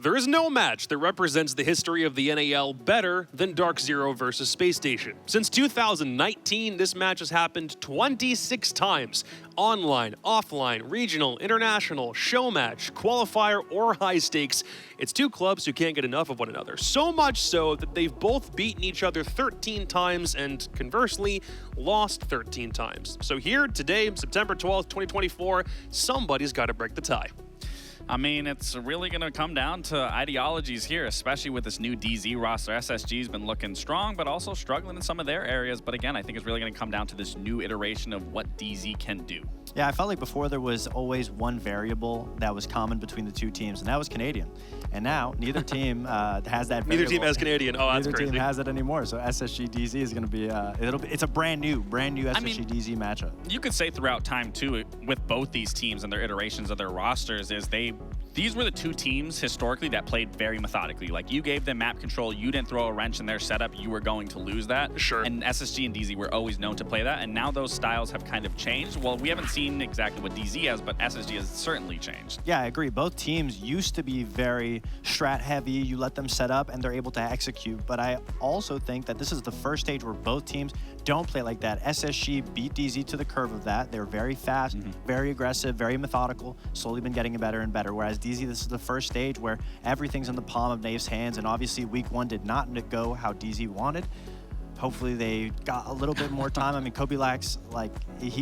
There is no match that represents the history of the NAL better than DarkZero versus Spacestation. Since 2019, this match has happened 26 times. Online, offline, regional, international, show match, qualifier, or high stakes. It's two clubs who can't get enough of one another. So much so that they've both beaten each other 13 times and, conversely, lost 13 times. So here, today, September 12th, 2024, somebody's got to break the tie. I mean, it's really going to come down to ideologies here, especially with this new DZ roster. SSG's been looking strong, but also struggling in some of their areas. But again, I think it's really going to come down to this new iteration of what DZ can do. Yeah, I felt like before there was always one variable that was common between the two teams, and that was Canadian. And now neither team has that variable. Neither team has Canadian. Oh, that's crazy. Neither team has it anymore. So SSG DZ is going to be it's a brand new SSG DZ matchup. You could say throughout time too, with both these teams and their iterations of their rosters, is these were the two teams historically that played very methodically. Like, you gave them map control, you didn't throw a wrench in their setup, you were going to lose that. Sure. And SSG and DZ were always known to play that, and now those styles have kind of changed. Well, we haven't seen exactly what DZ has, but SSG has certainly changed. Yeah, I agree. Both teams used to be very strat heavy. You let them set up and they're able to execute. But I also think that this is the first stage where both teams don't play like that. SSG beat DZ to the curve of that. They're very fast, very aggressive, very methodical, slowly been getting better and better. Whereas DZ, this is the first stage where everything's in the palm of Nave's hands, and obviously week one did not go how DZ wanted. Hopefully they got a little bit more time. I mean, Kobilax,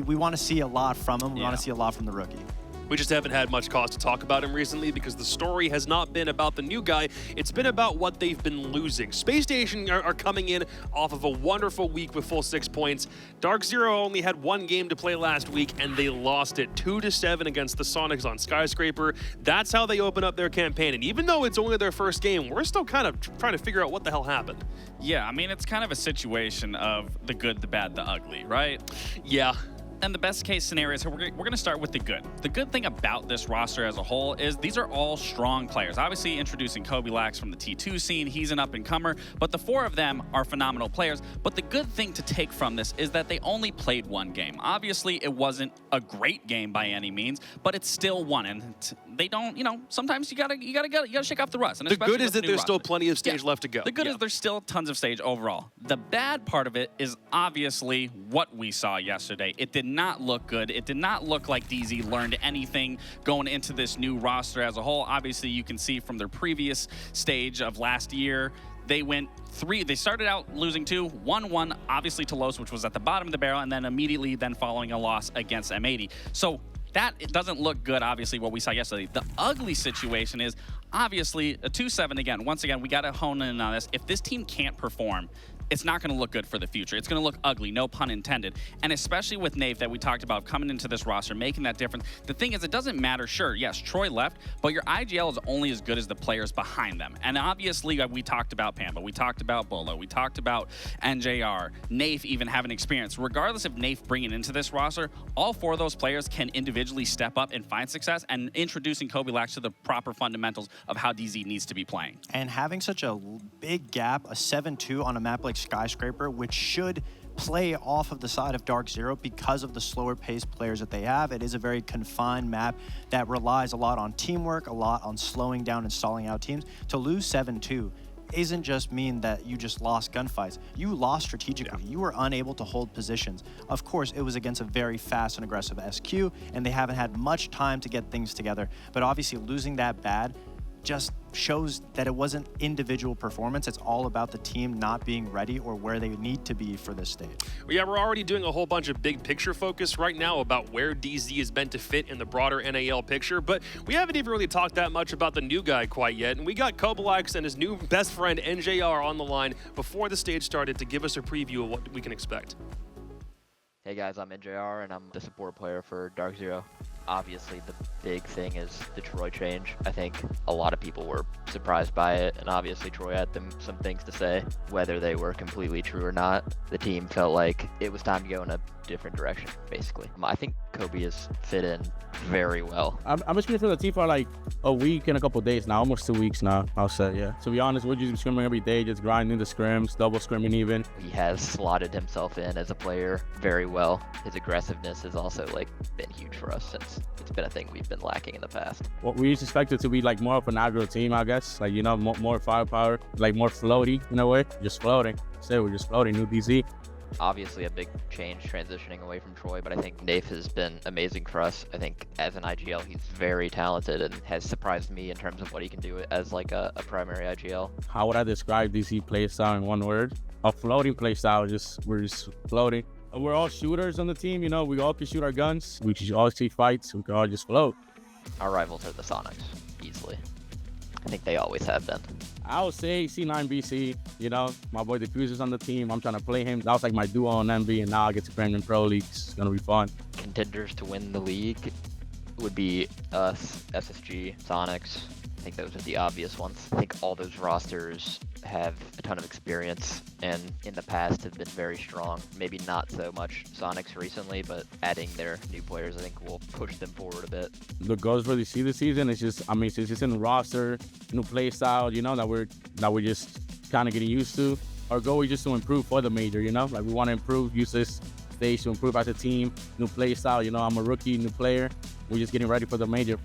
we want to see a lot from him. We want to see a lot from the rookie. We just haven't had much cause to talk about him recently because the story has not been about the new guy. It's been about what they've been losing. Spacestation are coming in off of a wonderful week with full 6 points. DarkZero only had one game to play last week, and they lost it 2-7 against the Sonics on Skyscraper. That's how they open up their campaign. And even though it's only their first game, we're still kind of trying to figure out what the hell happened. Yeah, I mean, it's kind of a situation of the good, the bad, the ugly, right? Yeah. And the best case scenario, so we're going to start with the good. The good thing about this roster as a whole is these are all strong players. Obviously, introducing Kobilax from the T2 scene, he's an up-and-comer, but the four of them are phenomenal players. But the good thing to take from this is that they only played one game. Obviously, it wasn't a great game by any means, but it's still one. And they don't, sometimes you gotta shake off the rust. And the good is that there's still plenty of stage left to go. The good is there's still tons of stage overall. The bad part of it is obviously what we saw yesterday. It did not look good. It did not look like DZ learned anything going into this new roster as a whole. Obviously, you can see from their previous stage of last year, they went they started out losing 2-1-1, obviously to Los, which was at the bottom of the barrel, and then immediately following a loss against M80. So that doesn't look good, obviously, what we saw yesterday. The ugly situation is obviously a 2-7 again. Once again, we got to hone in on this. If this team can't perform, it's not going to look good for the future. It's going to look ugly, no pun intended. And especially with Nave that we talked about coming into this roster, making that difference. The thing is, it doesn't matter. Sure, yes, Troy left, but your IGL is only as good as the players behind them. And obviously, we talked about Pamba, we talked about Bolo, we talked about NJR, Nafe even having experience. Regardless of Nafe bringing into this roster, all four of those players can individually step up and find success, and introducing Kobilax to the proper fundamentals of how DZ needs to be playing. And having such a big gap, a 7-2 on a map like Skyscraper, which should play off of the side of DarkZero because of the slower paced players that they have. It is a very confined map that relies a lot on teamwork, a lot on slowing down and stalling out teams. To lose 7-2 isn't just mean that you just lost gunfights. You lost strategically. You were unable to hold positions. Of course, it was against a very fast and aggressive SQ, and they haven't had much time to get things together. But obviously, losing that bad just shows that it wasn't individual performance. It's all about the team not being ready or where they need to be for this stage. Well, yeah, we're already doing a whole bunch of big picture focus right now about where DZ is meant to fit in the broader NAL picture, but we haven't even really talked that much about the new guy quite yet. And we got Kobilax and his new best friend NJR on the line before the stage started to give us a preview of what we can expect. Hey guys, I'm NJR and I'm the support player for DarkZero. Obviously, the big thing is the Troy change. I think a lot of people were surprised by it, and obviously Troy had some things to say. Whether they were completely true or not, the team felt like it was time to go in a different direction, basically. I think Kobe has fit in very well. I'm experiencing for the team for like a week and a couple of days now, almost 2 weeks now, I'll say, yeah. To be honest, we're just scrimming every day, just grinding the scrims, double scrimming even. He has slotted himself in as a player very well. His aggressiveness has also been huge for us since it's been a thing we've been lacking in the past. Well, we just expect it to be like more of an aggro team, I guess. Like, you know, more firepower, like more floaty in a way. Just floating. So we're just floating, new DZ. Obviously a big change transitioning away from Troy, but I think Nafe has been amazing for us. I think as an IGL, he's very talented and has surprised me in terms of what he can do as like a primary IGL. How would I describe DZ playstyle in one word? A floating playstyle, we're just floating. We're all shooters on the team, you know, we all can shoot our guns. We can all see fights, we can all just float. Our rivals are the Sonics, easily. I think they always have been. I would say C9BC, you know, my boy Diffuser's on the team. I'm trying to play him. That was like my duo on MB, and now I get to play him in Pro Leagues. It's going to be fun. Contenders to win the league would be us, SSG, Sonics. I think those are the obvious ones. I think all those rosters have a ton of experience and in the past have been very strong. Maybe not so much Sonics recently, but adding their new players I think will push them forward a bit. The goals really see this season, it's just, I mean, it's just in the roster, new play style, you know, that we're just kind of getting used to. Our goal is just to improve for the major, you know, like we want to improve, use this stage to improve as a team, new play style, you know, I'm a rookie, new player. We're just getting ready for the major.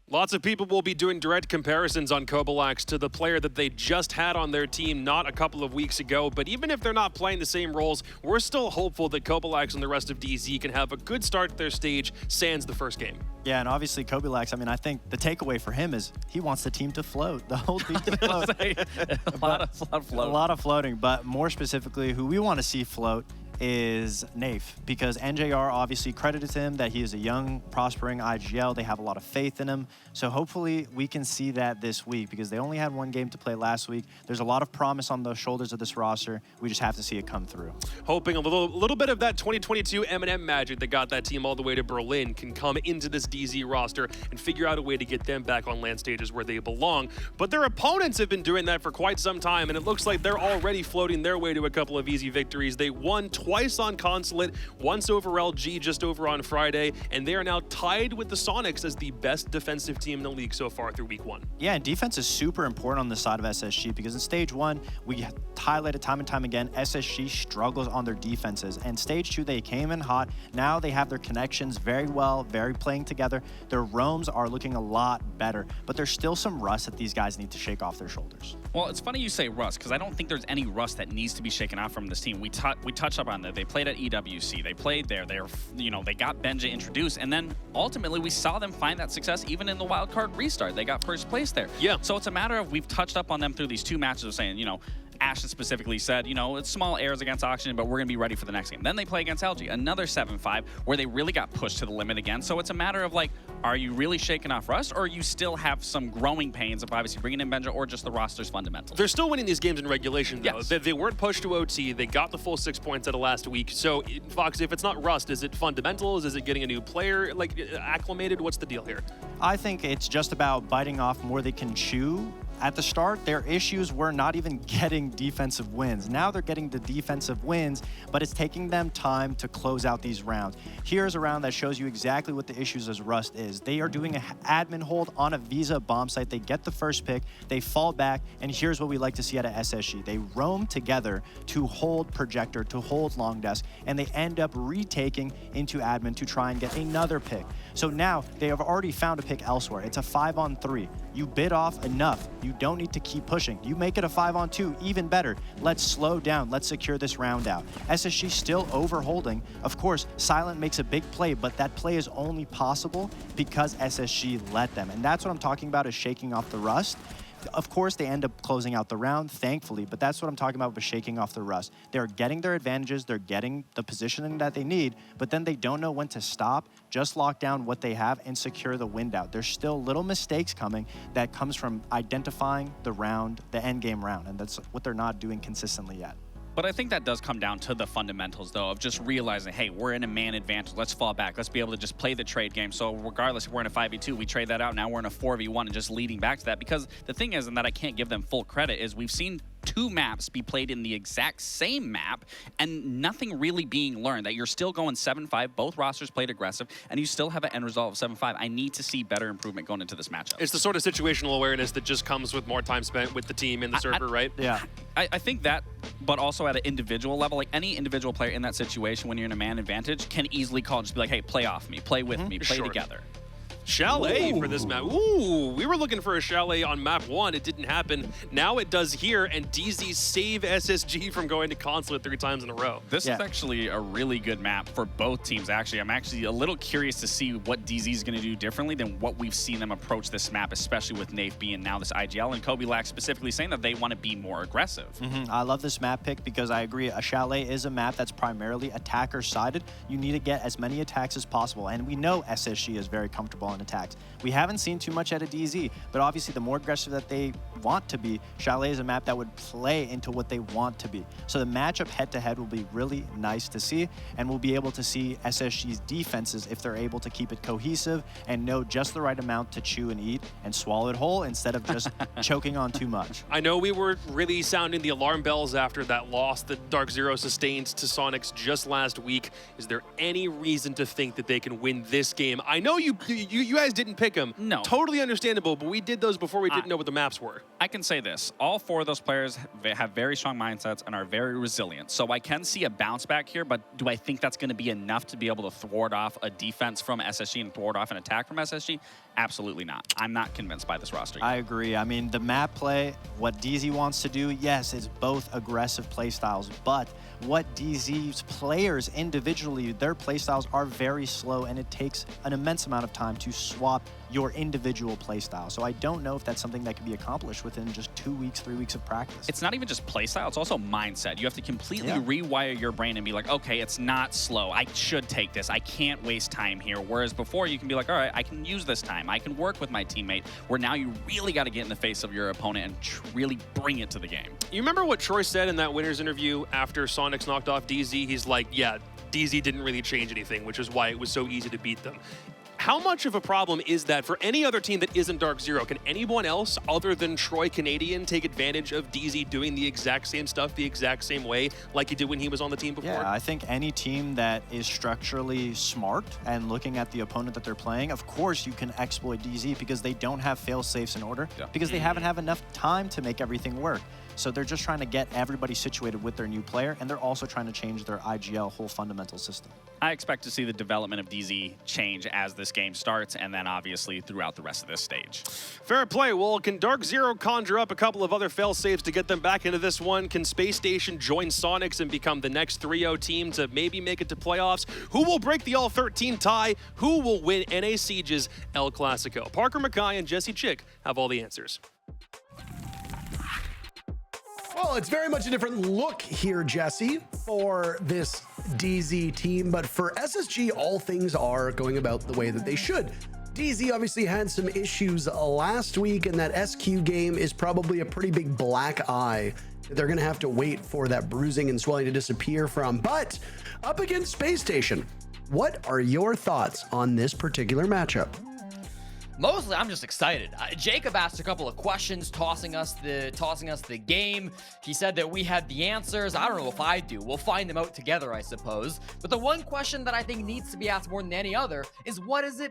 Lots of people will be doing direct comparisons on Kobalax to the player that they just had on their team not a couple of weeks ago, but even if they're not playing the same roles, we're still hopeful that Kobalax and the rest of DZ can have a good start to their stage sans the first game. Yeah, and obviously Kobalax, I mean, I think the takeaway for him is he wants the team to float, the whole team to float. a lot of floating. A lot of floating, but more specifically, who we want to see float is Nafe, because NJR obviously credits him that he is a young, prospering IGL. They have a lot of faith in him. So hopefully we can see that this week, because they only had one game to play last week. There's a lot of promise on the shoulders of this roster. We just have to see it come through. Hoping a little bit of that 2022 M&M magic that got that team all the way to Berlin can come into this DZ roster and figure out a way to get them back on land stages where they belong. But their opponents have been doing that for quite some time, and it looks like they're already floating their way to a couple of easy victories. They won twice on Consulate, once over LG just over on Friday, and they are now tied with the Sonics as the best defensive team in the league so far through week 1. Yeah, and defense is super important on the side of SSG, because in stage 1, we highlighted time and time again, SSG struggles on their defenses. And stage 2, they came in hot. Now they have their connections very well, very playing together. Their roams are looking a lot better, but there's still some rust that these guys need to shake off their shoulders. Well, it's funny you say rust, because I don't think there's any rust that needs to be shaken off from this team. We touched up on that. They played at EWC. They played there. They got Benja introduced, and then ultimately we saw them find that success even in the wildcard restart. They got first place there. Yeah. So it's a matter of we've touched up on them through these two matches of saying, Ashton specifically said, it's small errors against Oxygen, but we're going to be ready for the next game. Then they play against LG, another 7-5, where they really got pushed to the limit again. So it's a matter of, are you really shaking off rust, or you still have some growing pains of obviously bringing in Benja or just the roster's fundamentals? They're still winning these games in regulation, though. Yes. They weren't pushed to OT. They got the full 6 points out of last week. So, Fox, if it's not rust, is it fundamentals? Is it getting a new player, acclimated? What's the deal here? I think it's just about biting off more they can chew. At the start, their issues were not even getting defensive wins. Now they're getting the defensive wins, but it's taking them time to close out these rounds. Here's a round that shows you exactly what the issues as Rust is. They are doing an admin hold on a Visa bomb site. They get the first pick, they fall back, and here's what we like to see out of SSG. They roam together to hold Projector, to hold Long Desk, and they end up retaking into admin to try and get another pick. So now they have already found a pick elsewhere. It's a 5-on-3. You bid off enough. You don't need to keep pushing. You make it a 5-on-2, even better. Let's slow down. Let's secure this round out. SSG still overholding. Of course, Silent makes a big play, but that play is only possible because SSG let them. And that's what I'm talking about, is shaking off the rust. Of course, they end up closing out the round, thankfully, but that's what I'm talking about with shaking off the rust. They're getting their advantages, they're getting the positioning that they need, but then they don't know when to stop, just lock down what they have and secure the wind out. There's still little mistakes coming that comes from identifying the round, the end game round, and that's what they're not doing consistently yet. But I think that does come down to the fundamentals, though, of just realizing, hey, we're in a man advantage. Let's fall back. Let's be able to just play the trade game. So regardless if we're in a 5v2, we trade that out. Now we're in a 4v1 and just leading back to that. Because the thing is, and that I can't give them full credit, is we've seen two maps be played in the exact same map and nothing really being learned, that you're still going 7-5, both rosters played aggressive, and you still have an end result of 7-5. I need to see better improvement going into this matchup. It's the sort of situational awareness that just comes with more time spent with the team and the server, right? Yeah. I think that, but also at an individual level, like any individual player in that situation when you're in a man advantage can easily call and just be like, hey, play off me, play with me, play together. Chalet for this map. Ooh, we were looking for a Chalet on map 1. It didn't happen. Now it does here, and DZ save SSG from going to Consulate 3 times in a row. This is actually a really good map for both teams, actually. I'm actually a little curious to see what DZ is going to do differently than what we've seen them approach this map, especially with Nave being now this IGL, and Kobe Lack specifically saying that they want to be more aggressive. I love this map pick because I agree, a Chalet is a map that's primarily attacker-sided. You need to get as many attacks as possible, and we know SSG is very comfortable on attacks. We haven't seen too much out of DZ, but obviously the more aggressive that they want to be, Chalet is a map that would play into what they want to be. So the matchup head-to-head will be really nice to see, and we'll be able to see SSG's defenses if they're able to keep it cohesive and know just the right amount to chew and eat and swallow it whole instead of just choking on too much. I know we were really sounding the alarm bells after that loss that DarkZero sustained to Sonics just last week. Is there any reason to think that they can win this game? I know you guys didn't pick them. No. Totally understandable, but we did those before we didn't know what the maps were. I can say this. All 4 of those players have very strong mindsets and are very resilient. So I can see a bounce back here, but do I think that's going to be enough to be able to thwart off a defense from SSG and thwart off an attack from SSG? Absolutely not. I'm not convinced by this roster yet. I agree. I mean, the map play, what DZ wants to do, yes, it's both aggressive playstyles, but what DZ's players individually, their playstyles are very slow, and it takes an immense amount of time to swap your individual playstyle. So I don't know if that's something that can be accomplished within just 2 weeks, 3 weeks of practice. It's not even just playstyle, it's also mindset. You have to completely rewire your brain and be like, okay, it's not slow. I should take this. I can't waste time here. Whereas before you can be like, all right, I can use this time. I can work with my teammate. Where now you really got to get in the face of your opponent and really bring it to the game. You remember what Troy said in that winner's interview after Sonics knocked off DZ? He's like, yeah, DZ didn't really change anything, which is why it was so easy to beat them. How much of a problem is that for any other team that isn't DarkZero? Can anyone else other than Troy Canadian take advantage of DZ doing the exact same stuff the exact same way like he did when he was on the team before? Yeah, I think any team that is structurally smart and looking at the opponent that they're playing, of course you can exploit DZ because they don't have fail-safes in order, because they haven't had enough time to make everything work. So they're just trying to get everybody situated with their new player, and they're also trying to change their IGL whole fundamental system. I expect to see the development of DZ change as this game starts, and then obviously throughout the rest of this stage. Fair play. Well, can DarkZero conjure up a couple of other fail-safes to get them back into this one? Can Spacestation join Sonics and become the next 3-0 team to maybe make it to playoffs? Who will break the all-13 tie? Who will win NA Siege's El Clasico? Parker Mackay and Jesse Chick have all the answers. Well, it's very much a different look here, Jesse, for this DZ team, but for SSG, all things are going about the way that they should. DZ obviously had some issues last week, and that SQ game is probably a pretty big black eye that they're going to have to wait for that bruising and swelling to disappear from. But up against Space Station, what are your thoughts on this particular matchup? Mostly, I'm just excited. Jacob asked a couple of questions, tossing us the game. He said that we had the answers. I don't know if I do. We'll find them out together, I suppose. But the one question that I think needs to be asked more than any other is what is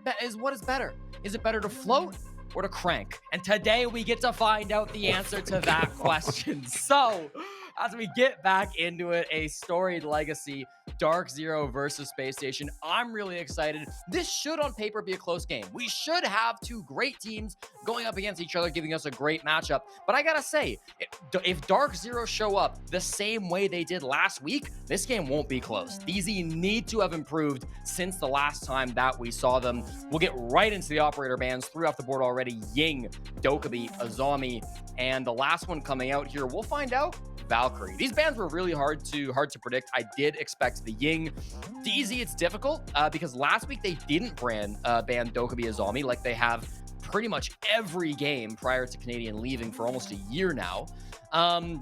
better? Is it better to float or to crank? And today we get to find out the answer to that question. So, as we get back into it, a storied legacy, DarkZero versus Space Station. I'm really excited. This should on paper be a close game. We should have two great teams going up against each other, giving us a great matchup. But I gotta say, if DarkZero show up the same way they did last week, this game won't be close. DZ need to have improved since the last time that we saw them. We'll get right into the operator bans. 3 off the board already. Ying, Dokkaebi, Azami, and the last one coming out here, we'll find out, Valkyrie. These bans were really hard to predict. I did expect the Ying. DZ, it's difficult because last week they didn't ban Dokkaebi Azami like they have pretty much every game prior to Canadian leaving for almost a year now.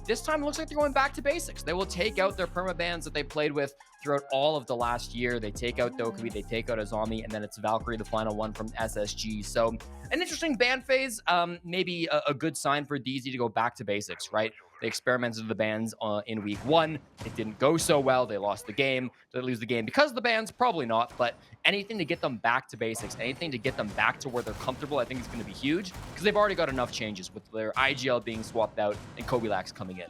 This time it looks like they're going back to basics. They will take out their permabans that they played with throughout all of the last year. They take out Dokkaebi, they take out Azami, and then it's Valkyrie, the final one from SSG. So an interesting ban phase, maybe a good sign for DZ to go back to basics, right? They experimented with the bans in week 1. It didn't go so well. They lost the game. Did they lose the game because of the bans? Probably not, but anything to get them back to basics, anything to get them back to where they're comfortable, I think is going to be huge, because they've already got enough changes with their IGL being swapped out and Kobe Lax coming in.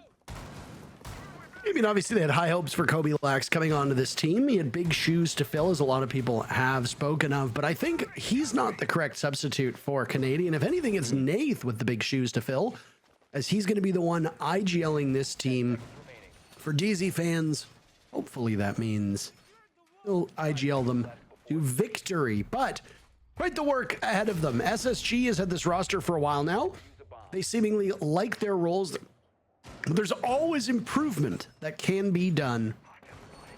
I mean, obviously they had high hopes for Kobe Lax coming onto this team. He had big shoes to fill, as a lot of people have spoken of, but I think he's not the correct substitute for Canadian. If anything, it's Nath with the big shoes to fill, as he's going to be the one IGLing this team. For DZ fans, hopefully that means he'll IGL them to victory, but quite the work ahead of them. SSG has had this roster for a while now. They seemingly like their roles. But there's always improvement that can be done.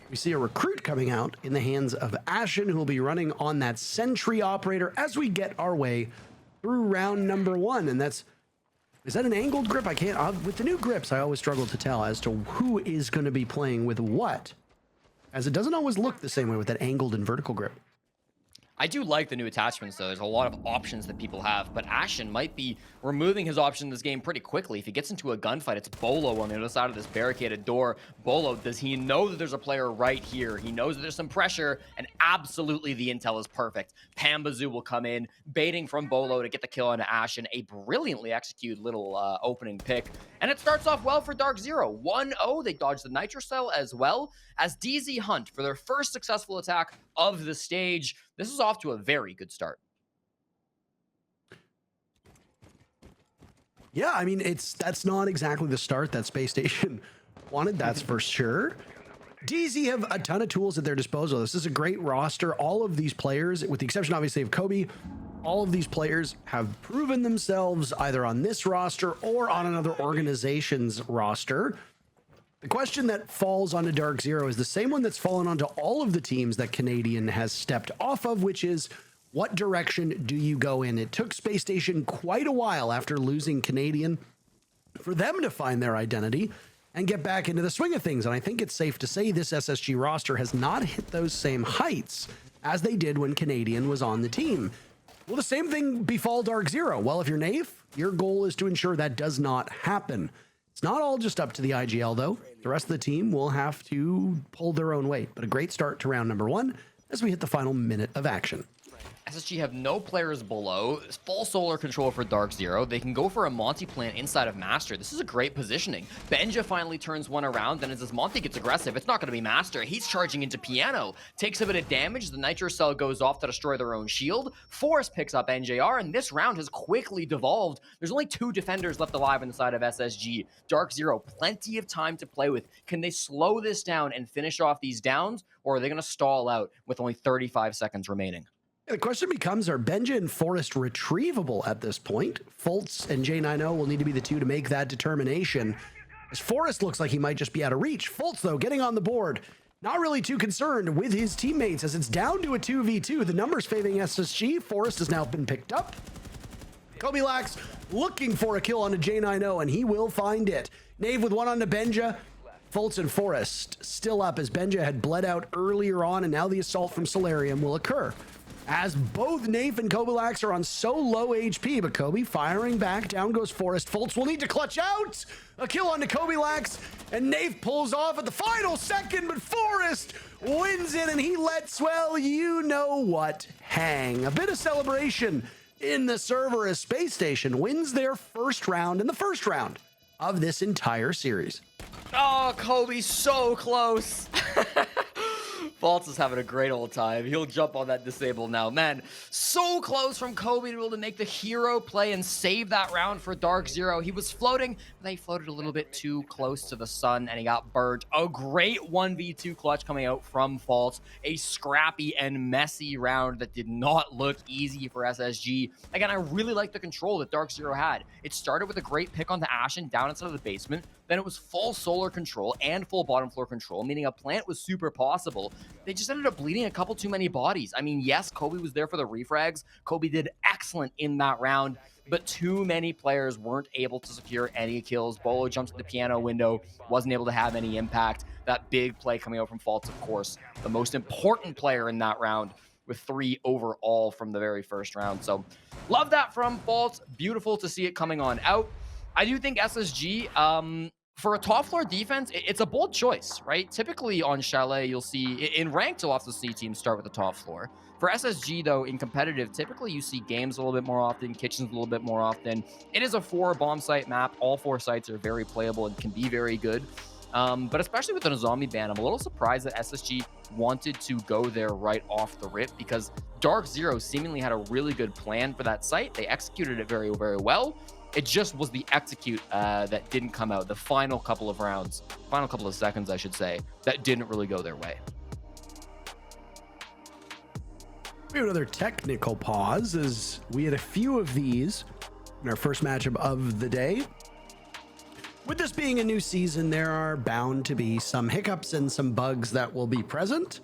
We see a recruit coming out in the hands of Ashen, who will be running on that Sentry operator as we get our way through round number 1. And is that an angled grip? I can't, with the new grips, I always struggle to tell as to who is going to be playing with what, as it doesn't always look the same way with that angled and vertical grip. I do like the new attachments, though. There's a lot of options that people have, but Ashen might be removing his option in this game pretty quickly. If he gets into a gunfight, it's Bolo on the other side of this barricaded door. Bolo, does he know that there's a player right here? He knows that there's some pressure, and absolutely the intel is perfect. Pambazoo will come in, baiting from Bolo to get the kill on Ashen. A brilliantly executed little opening pick, and it starts off well for DarkZero. 1-0, they dodge the Nitrocell as well as DZ Hunt for their first successful attack of the stage. This is off to a very good start. Yeah, I mean, that's not exactly the start that Spacestation wanted, that's for sure. DZ have a ton of tools at their disposal. This is a great roster. All of these players, with the exception obviously of Kobe, all of these players have proven themselves either on this roster or on another organization's roster. The question that falls onto DarkZero is the same one that's fallen onto all of the teams that Canadian has stepped off of, which is, what direction do you go in? It took Spacestation quite a while after losing Canadian for them to find their identity and get back into the swing of things. And I think it's safe to say this SSG roster has not hit those same heights as they did when Canadian was on the team. Will the same thing befall DarkZero? Well, if you're Nath, your goal is to ensure that does not happen. It's not all just up to the IGL, though. The rest of the team will have to pull their own weight. But a great start to round number 1 as we hit the final minute of action. SSG have no players below. Full solar control for DarkZero. They can go for a Monty plant inside of Master. This is a great positioning. Benja finally turns one around. Then as Monty gets aggressive, it's not going to be Master. He's charging into Piano. Takes a bit of damage. The Nitro Cell goes off to destroy their own shield. Forrest picks up NJR, and this round has quickly devolved. There's only 2 defenders left alive inside of SSG. DarkZero, plenty of time to play with. Can they slow this down and finish off these downs, or are they going to stall out with only 35 seconds remaining? The question becomes, are Benja and Forrest retrievable at this point? Fultz and J90 will need to be the 2 to make that determination, as Forrest looks like he might just be out of reach. Fultz, though, getting on the board, not really too concerned with his teammates, as it's down to a 2v2. The numbers favoring SSG. Forrest has now been picked up. Kobe Lax looking for a kill on a J90, and he will find it. Nave with one on to Benja. Fultz and Forrest still up, as Benja had bled out earlier on, and now the assault from Solarium will occur, as both Nafe and Kobe Lax are on so low HP, but Kobe firing back. Down goes Forrest. Fultz will need to clutch out. A kill onto Kobe Lax, and Nafe pulls off at the final second, but Forrest wins it, and he lets, well, you know what, hang. A bit of celebration in the server as Spacestation wins their first round in the first round of this entire series. Oh, Kobe's so close. Fultz is having a great old time. He'll jump on that disable now. Man, so close from Kobe to be able to make the hero play and save that round for DarkZero. He was floating, but he floated a little bit too close to the sun, and he got burnt. A great 1v2 clutch coming out from Fultz. A scrappy and messy round that did not look easy for SSG. Again, I really like the control that DarkZero had. It started with a great pick on the Ashen down inside of the basement. Then it was full solar control and full bottom floor control, meaning a plant was super possible. They just ended up bleeding a couple too many bodies. I mean, yes, Kobe was there for the refrags. Kobe did excellent in that round, but too many players weren't able to secure any kills. Bolo jumped to the piano window, wasn't able to have any impact. That big play coming out from Fultz, of course, the most important player in that round, with 3 overall from the very first round. So love that from Fultz. Beautiful to see it coming on out. I do think SSG, for a top floor defense, it's a bold choice, right? Typically on Chalet, you'll see, in ranked, you'll also see teams start with the top floor. For SSG, though, in competitive, typically you see games a little bit more often, kitchens a little bit more often. It is a 4 bomb site map. All 4 sites are very playable and can be very good. But especially with a zombie ban, I'm a little surprised that SSG wanted to go there right off the rip, because DarkZero seemingly had a really good plan for that site. They executed it very, very well. It just was the execute that didn't come out. The final couple of rounds, final couple of seconds, I should say, that didn't really go their way. We have another technical pause, as we had a few of these in our first matchup of the day. With this being a new season, there are bound to be some hiccups and some bugs that will be present.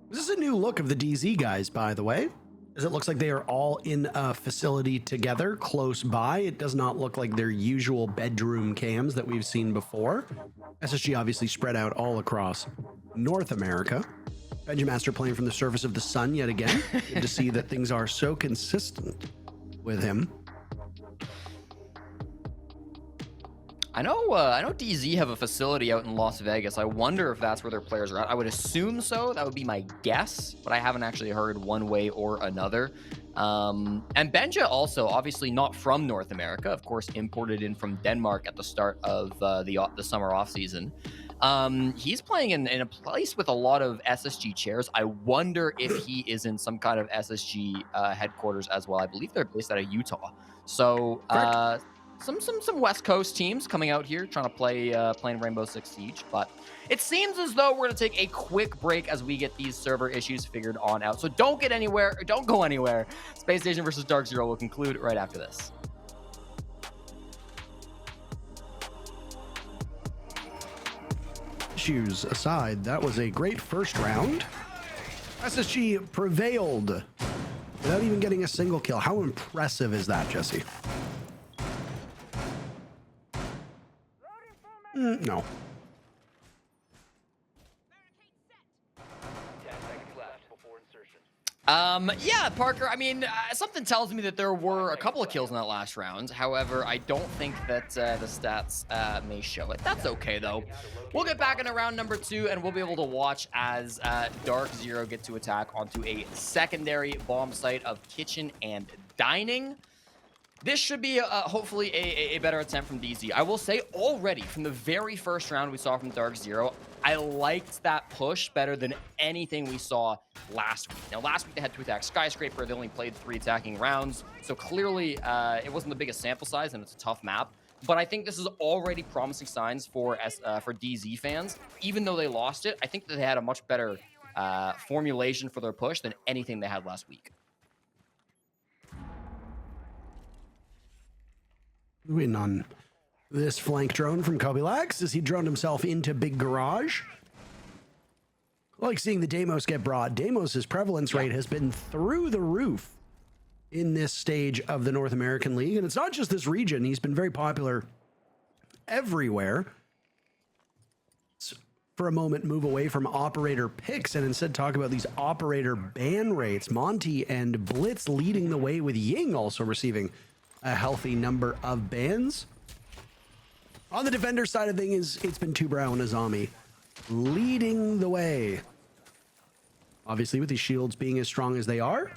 This is a new look of the DZ guys, by the way, as it looks like they are all in a facility together close by. It does not look like their usual bedroom cams that we've seen before. SSG obviously spread out all across North America. Benjamaster playing from the surface of the sun yet again. Good to see that things are so consistent with him. I know DZ have a facility out in Las Vegas. I wonder if that's where their players are at. I would assume so. That would be my guess, but I haven't actually heard one way or another. And Benja also, obviously not from North America, of course, imported in from Denmark at the start of the summer off season. He's playing in a place with a lot of SSG chairs. I wonder if he is in some kind of SSG headquarters as well. I believe they're based out of Utah. So some West Coast teams coming out here trying to play playing Rainbow Six Siege. But it seems as though we're going to take a quick break as we get these server issues figured on out. So don't go anywhere. Spacestation versus DarkZero will conclude right after this. Issues aside, that was a great first round. SSG prevailed without even getting a single kill. How impressive is that, Jesse? No. Yeah, Parker, I mean, something tells me that there were a couple of kills in that last round. However, I don't think that the stats may show it. That's okay, though. We'll get back into round number 2, and we'll be able to watch as DarkZero get to attack onto a secondary bomb site of kitchen and dining. This should be hopefully a better attempt from DZ. I will say already from the very first round we saw from DarkZero, I liked that push better than anything we saw last week. Now, last week they had to attack Skyscraper. They only played 3 attacking rounds. So clearly it wasn't the biggest sample size, and it's a tough map. But I think this is already promising signs for DZ fans. Even though they lost it, I think that they had a much better formulation for their push than anything they had last week. Waiting on this flank drone from Kobilax as he droned himself into Big Garage. I like seeing the Deimos get brought. Deimos' prevalence rate has been through the roof in this stage of the North American League. And it's not just this region. He's been very popular everywhere. Let's, for a moment, move away from operator picks and instead talk about these operator ban rates. Monty and Blitz leading the way, with Ying also receiving a healthy number of bans. On the defender side of things, it's been Tubrow and Azami leading the way. Obviously, with these shields being as strong as they are,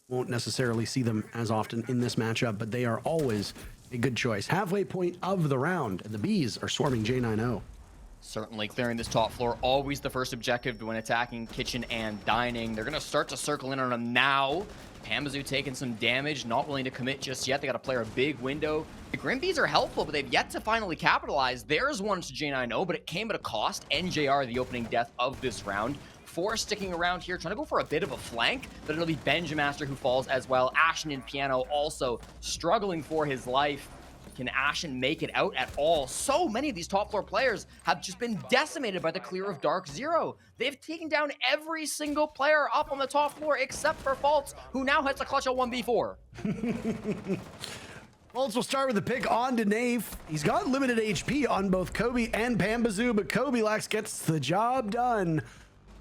won't necessarily see them as often in this matchup, but they are always a good choice. Halfway point of the round, and the Bees are swarming J90. Certainly clearing this top floor, always the first objective when attacking kitchen and dining. They're going to start to circle in on them now. Pambazu taking some damage, not willing to commit just yet. They got to play a big window. The Grimbees are helpful, but they've yet to finally capitalize. There's one to J90, but it came at a cost. NJR, the opening death of this round. Four sticking around here, trying to go for a bit of a flank, but it'll be Benjamaster who falls as well. Ashen and Piano also struggling for his life. Can Ashen make it out at all? So many of these top floor players have just been decimated by the clear of DarkZero. They've taken down every single player up on the top floor except for Faults, who now has to clutch a 1v4. Faults will start with the pick on to Nafe. He's got limited HP on both Kobe and Pambazu, but Kobilax gets the job done.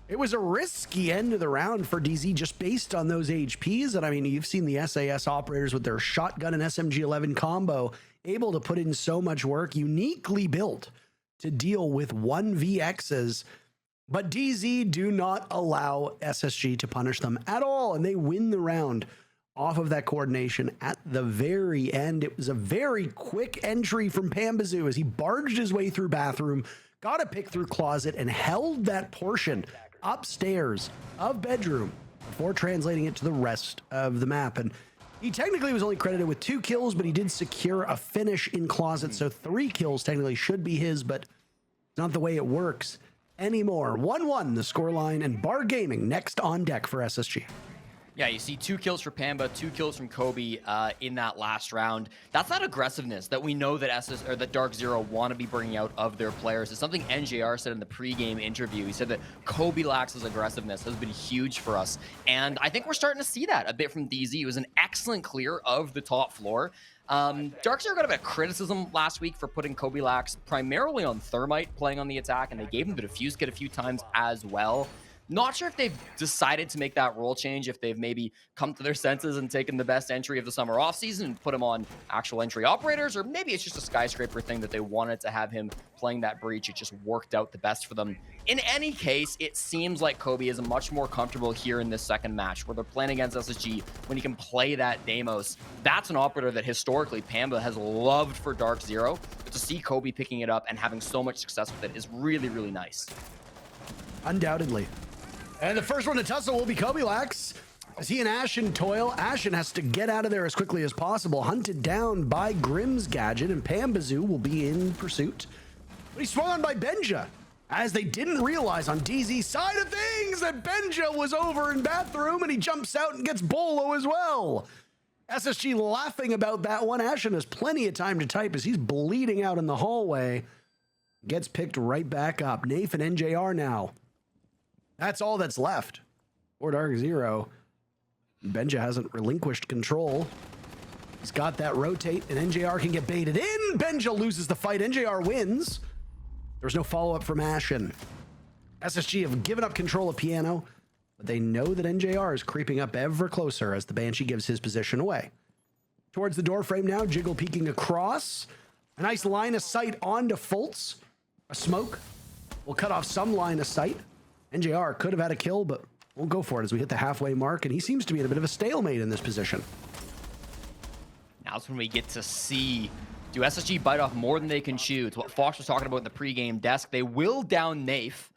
It was a risky end of the round for DZ just based on those HPs. And I mean, you've seen the SAS operators with their shotgun and SMG-11 combo able to put in so much work, uniquely built to deal with 1vx's. But DZ do not allow SSG to punish them at all, and they win the round off of that coordination at the very end. It was a very quick entry from Pambazoo as he barged his way through bathroom, got a pick through closet, and held that portion upstairs of bedroom before translating it to the rest of the map. And he technically was only credited with 2 kills, but he did secure a finish in closet, so 3 kills technically should be his, but it's not the way it works anymore. 1-1 the scoreline, and Bar Gaming next on deck for SSG. Yeah, you see 2 kills for Pamba, 2 kills from Kobe in that last round. That's that aggressiveness that we know that that DarkZero want to be bringing out of their players. It's something NJR said in the pregame interview. He said that Kobe lacks his aggressiveness has been huge for us, and I think we're starting to see that a bit from DZ. It was an excellent clear of the top floor. DarkZero got a bit of criticism last week for putting Kobe Lax primarily on Thermite playing on the attack, and they gave him the defuse kit a few times as well. Not sure if they've decided to make that role change, if they've maybe come to their senses and taken the best entry of the summer offseason and put him on actual entry operators, or maybe it's just a skyscraper thing that they wanted to have him playing that breach. It just worked out the best for them. In any case, it seems like Kobe is much more comfortable here in this second match where they're playing against SSG when he can play that Deimos. That's an operator that historically Pamba has loved for DarkZero, but to see Kobe picking it up and having so much success with it is really, really nice. Undoubtedly. And the first one to tussle will be Kobe Lax. As he and Ashen toil, Ashen has to get out of there as quickly as possible, hunted down by Grimm's gadget, and Pambazoo will be in pursuit. But he's swung on by Benja, as they didn't realize on DZ's side of things that Benja was over in bathroom, and he jumps out and gets Bolo as well. SSG laughing about that one. Ashen has plenty of time to type as he's bleeding out in the hallway. Gets picked right back up. Nafe and NJR now. That's all that's left for DarkZero. Benja hasn't relinquished control. He's got that rotate, and NJR can get baited in. Benja loses the fight. NJR wins. There's no follow-up from Ashen. SSG have given up control of Piano, but they know that NJR is creeping up ever closer as the Banshee gives his position away. Towards the door frame now, Jiggle peeking across. A nice line of sight onto Fultz. A smoke will cut off some line of sight. NJR could have had a kill, but we'll go for it as we hit the halfway mark, and he seems to be in a bit of a stalemate in this position. Now's when we get to see, do SSG bite off more than they can chew? It's what Fox was talking about in the pregame desk. They will down Nafe.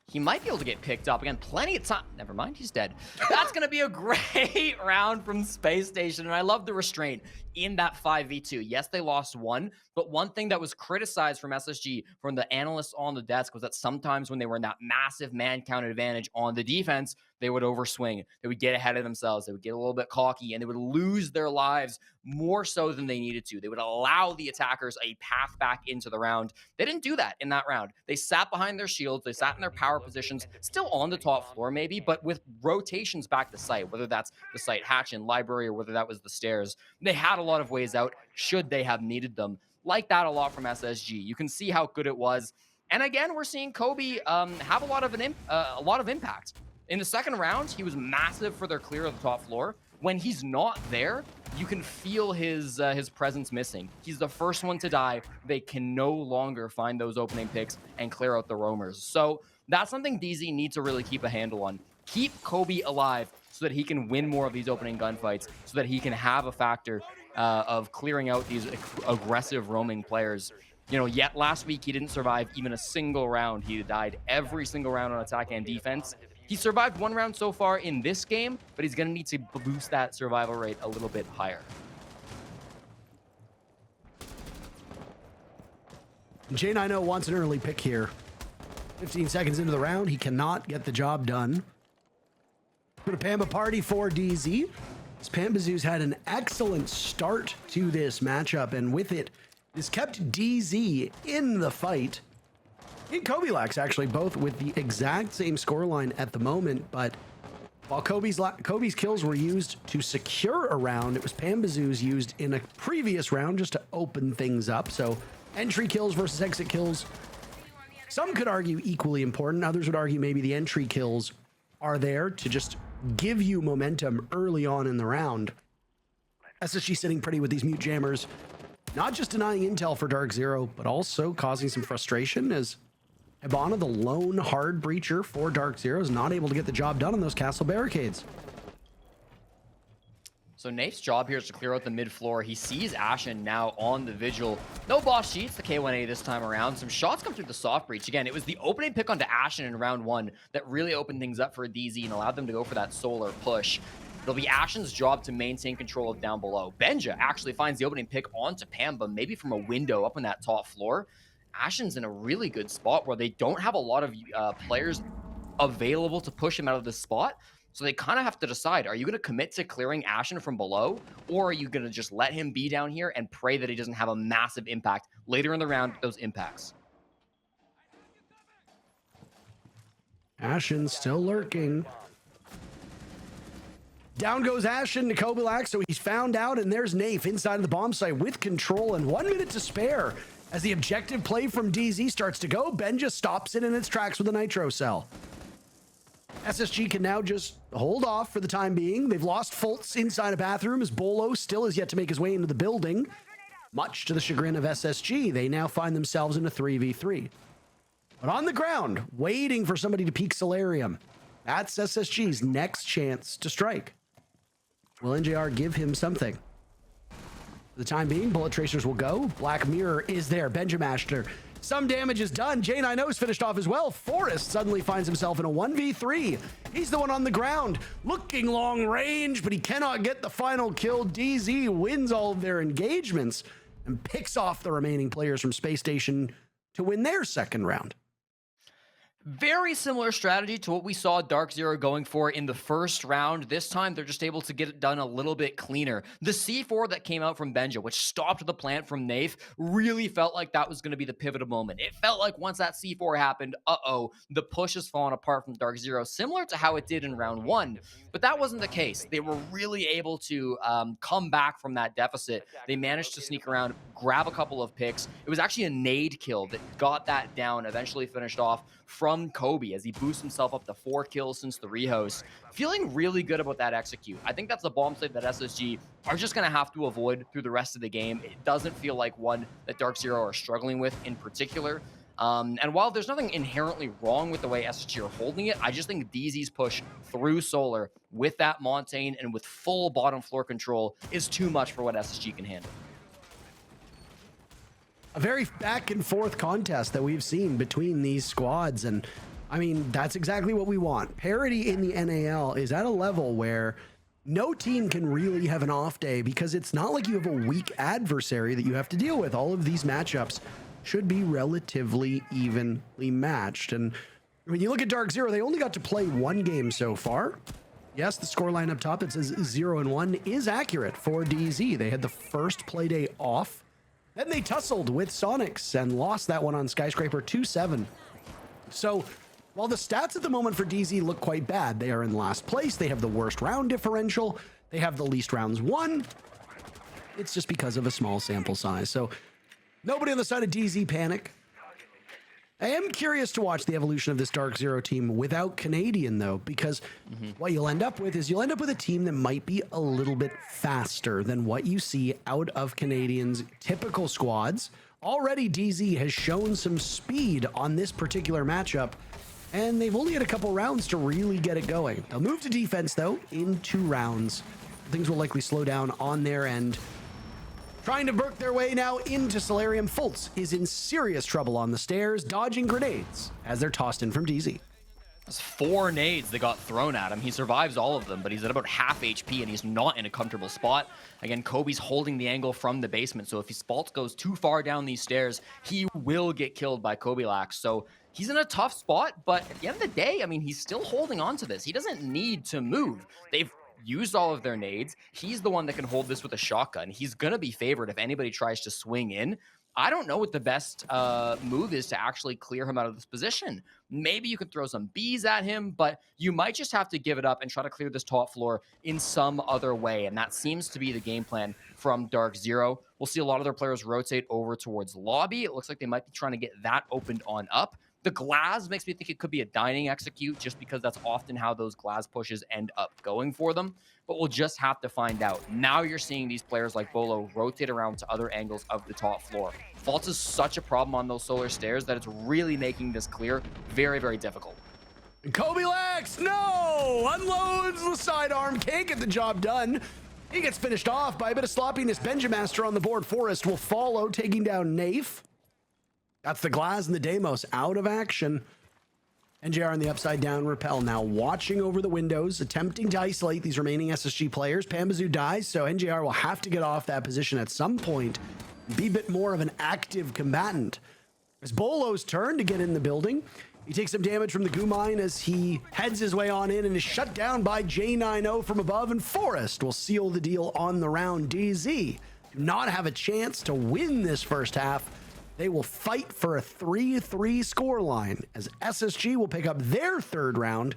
He might be able to get picked up. Again, plenty of time. Never mind, he's dead. That's going to be a great round from Spacestation, and I love the restraint in that 5v2. Yes, they lost one, but one thing that was criticized from SSG, from the analysts on the desk, was that sometimes when they were in that massive man count advantage on the defense, they would overswing. They would get ahead of themselves. They would get a little bit cocky, and they would lose their lives more so than they needed to. They would allow the attackers a path back into the round. They didn't do that in that round. They sat behind their shields. They sat in their power positions, still on the top floor maybe, but with rotations back to site, whether that's the site hatch in library or whether that was the stairs. They had a lot of ways out should they have needed them. Like that a lot from SSG. You can see how good it was. And again, we're seeing Kobe have a lot of impact. In the second round, he was massive for their clear of the top floor. When he's not there, you can feel his presence missing. He's the first one to die. They can no longer find those opening picks and clear out the roamers. So that's something DZ needs to really keep a handle on. Keep Kobe alive so that he can win more of these opening gunfights, so that he can have a factor of clearing out these aggressive roaming players. You know, yet last week he didn't survive even a single round. He died every single round on attack and defense. He survived one round so far in this game, but he's going to need to boost that survival rate a little bit higher. J90 wants an early pick here. 15 seconds into the round, he cannot get the job done. Put a Pamba party for DZ. Pambazoo's had an excellent start to this matchup, and with it, has kept DZ in the fight. And Kobe Lax actually both with the exact same scoreline at the moment, but while Kobe's kills were used to secure a round, it was Pambazoo's used in a previous round just to open things up. So entry kills versus exit kills, some could argue equally important. Others would argue maybe the entry kills are there to just give you momentum early on in the round. SSG sitting pretty with these mute jammers not just denying intel for DarkZero, but also causing some frustration as Hibana, the lone hard breacher for DarkZero, is not able to get the job done on those castle barricades. So Nate's job here is to clear out the mid floor. He sees Ashen now on the Vigil. No boss cheats, the K1A this time around. Some shots come through the soft breach. Again, it was the opening pick onto Ashen in round 1 that really opened things up for DZ and allowed them to go for that solar push. It'll be Ashen's job to maintain control of down below. Benja actually finds the opening pick onto Pamba, maybe from a window up on that top floor. Ashen's in a really good spot where they don't have a lot of players available to push him out of this spot. So they kind of have to decide, are you going to commit to clearing Ashen from below, or are you going to just let him be down here and pray that he doesn't have a massive impact later in the round, those impacts? Ashen still lurking. Down goes Ashen to Kobilax, so he's found out, and there's Nafe inside of the bomb site with control and 1 minute to spare. As the objective play from DZ starts to go, Benja stops it in its tracks with a nitro cell. SSG can now just hold off for the time being. They've lost Fultz inside a bathroom as Bolo still has yet to make his way into the building. Much to the chagrin of SSG, they now find themselves in a 3v3. But on the ground, waiting for somebody to peek Solarium. That's SSG's next chance to strike. Will NJR give him something? For the time being, bullet tracers will go. Black Mirror is there. Benjamaster. Some damage is done. J9O's finished off as well. Forrest suddenly finds himself in a 1v3. He's the one on the ground, looking long range, but he cannot get the final kill. DZ wins all of their engagements and picks off the remaining players from Space Station to win their second round. Very similar strategy to what we saw DarkZero going for in the first round. This time, they're just able to get it done a little bit cleaner. The C4 that came out from Benja, which stopped the plant from Nafe, really felt like that was going to be the pivotal moment. It felt like once that C4 happened, the push has fallen apart from DarkZero, similar to how it did in round 1. But that wasn't the case. They were really able to come back from that deficit. They managed to sneak around, grab a couple of picks. It was actually a nade kill that got that down, eventually finished off from Kobe as he boosts himself up to 4 kills since the rehost. Feeling really good about that execute. I think that's a bomb save that SSG are just going to have to avoid through the rest of the game. It doesn't feel like one that DarkZero are struggling with in particular. And while there's nothing inherently wrong with the way SSG are holding it, I just think DZ's push through Solar with that Montaigne and with full bottom floor control is too much for what SSG can handle. A very back and forth contest that we've seen between these squads. And I mean, that's exactly what we want. Parity in the NAL is at a level where no team can really have an off day because it's not like you have a weak adversary that you have to deal with. All of these matchups should be relatively evenly matched. And when you look at DarkZero, they only got to play 1 game so far. Yes, the scoreline up top that says 0-1 is accurate for DZ. They had the first play day off. Then they tussled with Sonics and lost that one on Skyscraper 2-7. So while the stats at the moment for DZ look quite bad, they are in last place. They have the worst round differential. They have the least rounds won. It's just because of a small sample size. So nobody on the side of DZ panic. I am curious to watch the evolution of this DarkZero team without Canadian, though, because what you'll end up with is you'll end up with a team that might be a little bit faster than what you see out of Canadians' typical squads. Already, DZ has shown some speed on this particular matchup, and they've only had a couple rounds to really get it going. They'll move to defense, though, in 2 rounds. Things will likely slow down on their end. Trying to work their way now into Solarium. Fultz is in serious trouble on the stairs, dodging grenades as they're tossed in from DZ. That's 4 nades that got thrown at him. He survives all of them, but he's at about half HP and he's not in a comfortable spot. Again, Kobe's holding the angle from the basement, so if his Spalt goes too far down these stairs, he will get killed by Kobilax. So he's in a tough spot, but at the end of the day, I mean, he's still holding on to this. He doesn't need to move. They've used all of their nades. He's the one that can hold this with a shotgun. He's going to be favored if anybody tries to swing in. I don't know what the best move is to actually clear him out of this position. Maybe you could throw some bees at him, but you might just have to give it up and try to clear this top floor in some other way. And that seems to be the game plan from DarkZero. We'll see a lot of their players rotate over towards lobby. It looks like they might be trying to get that opened on up. The glass makes me think it could be a dining execute just because that's often how those glass pushes end up going for them. But we'll just have to find out. Now you're seeing these players like Bolo rotate around to other angles of the top floor. Faults is such a problem on those solar stairs that it's really making this clear very, very difficult. Kobe Lex, no! Unloads the sidearm, can't get the job done. He gets finished off by a bit of sloppiness. Benjamaster on the board. Forrest will follow, taking down Nafe. That's the Glaz and the Deimos out of action. NJR on the upside down rappel now watching over the windows, attempting to isolate these remaining SSG players. Pambazoo dies, so NJR will have to get off that position at some point and be a bit more of an active combatant. It's Bolo's turn to get in the building. He takes some damage from the goo mine as he heads his way on in and is shut down by J90 from above, and Forrest will seal the deal on the round. DZ do not have a chance to win this first half. They will fight for a 3-3 scoreline as SSG will pick up their third round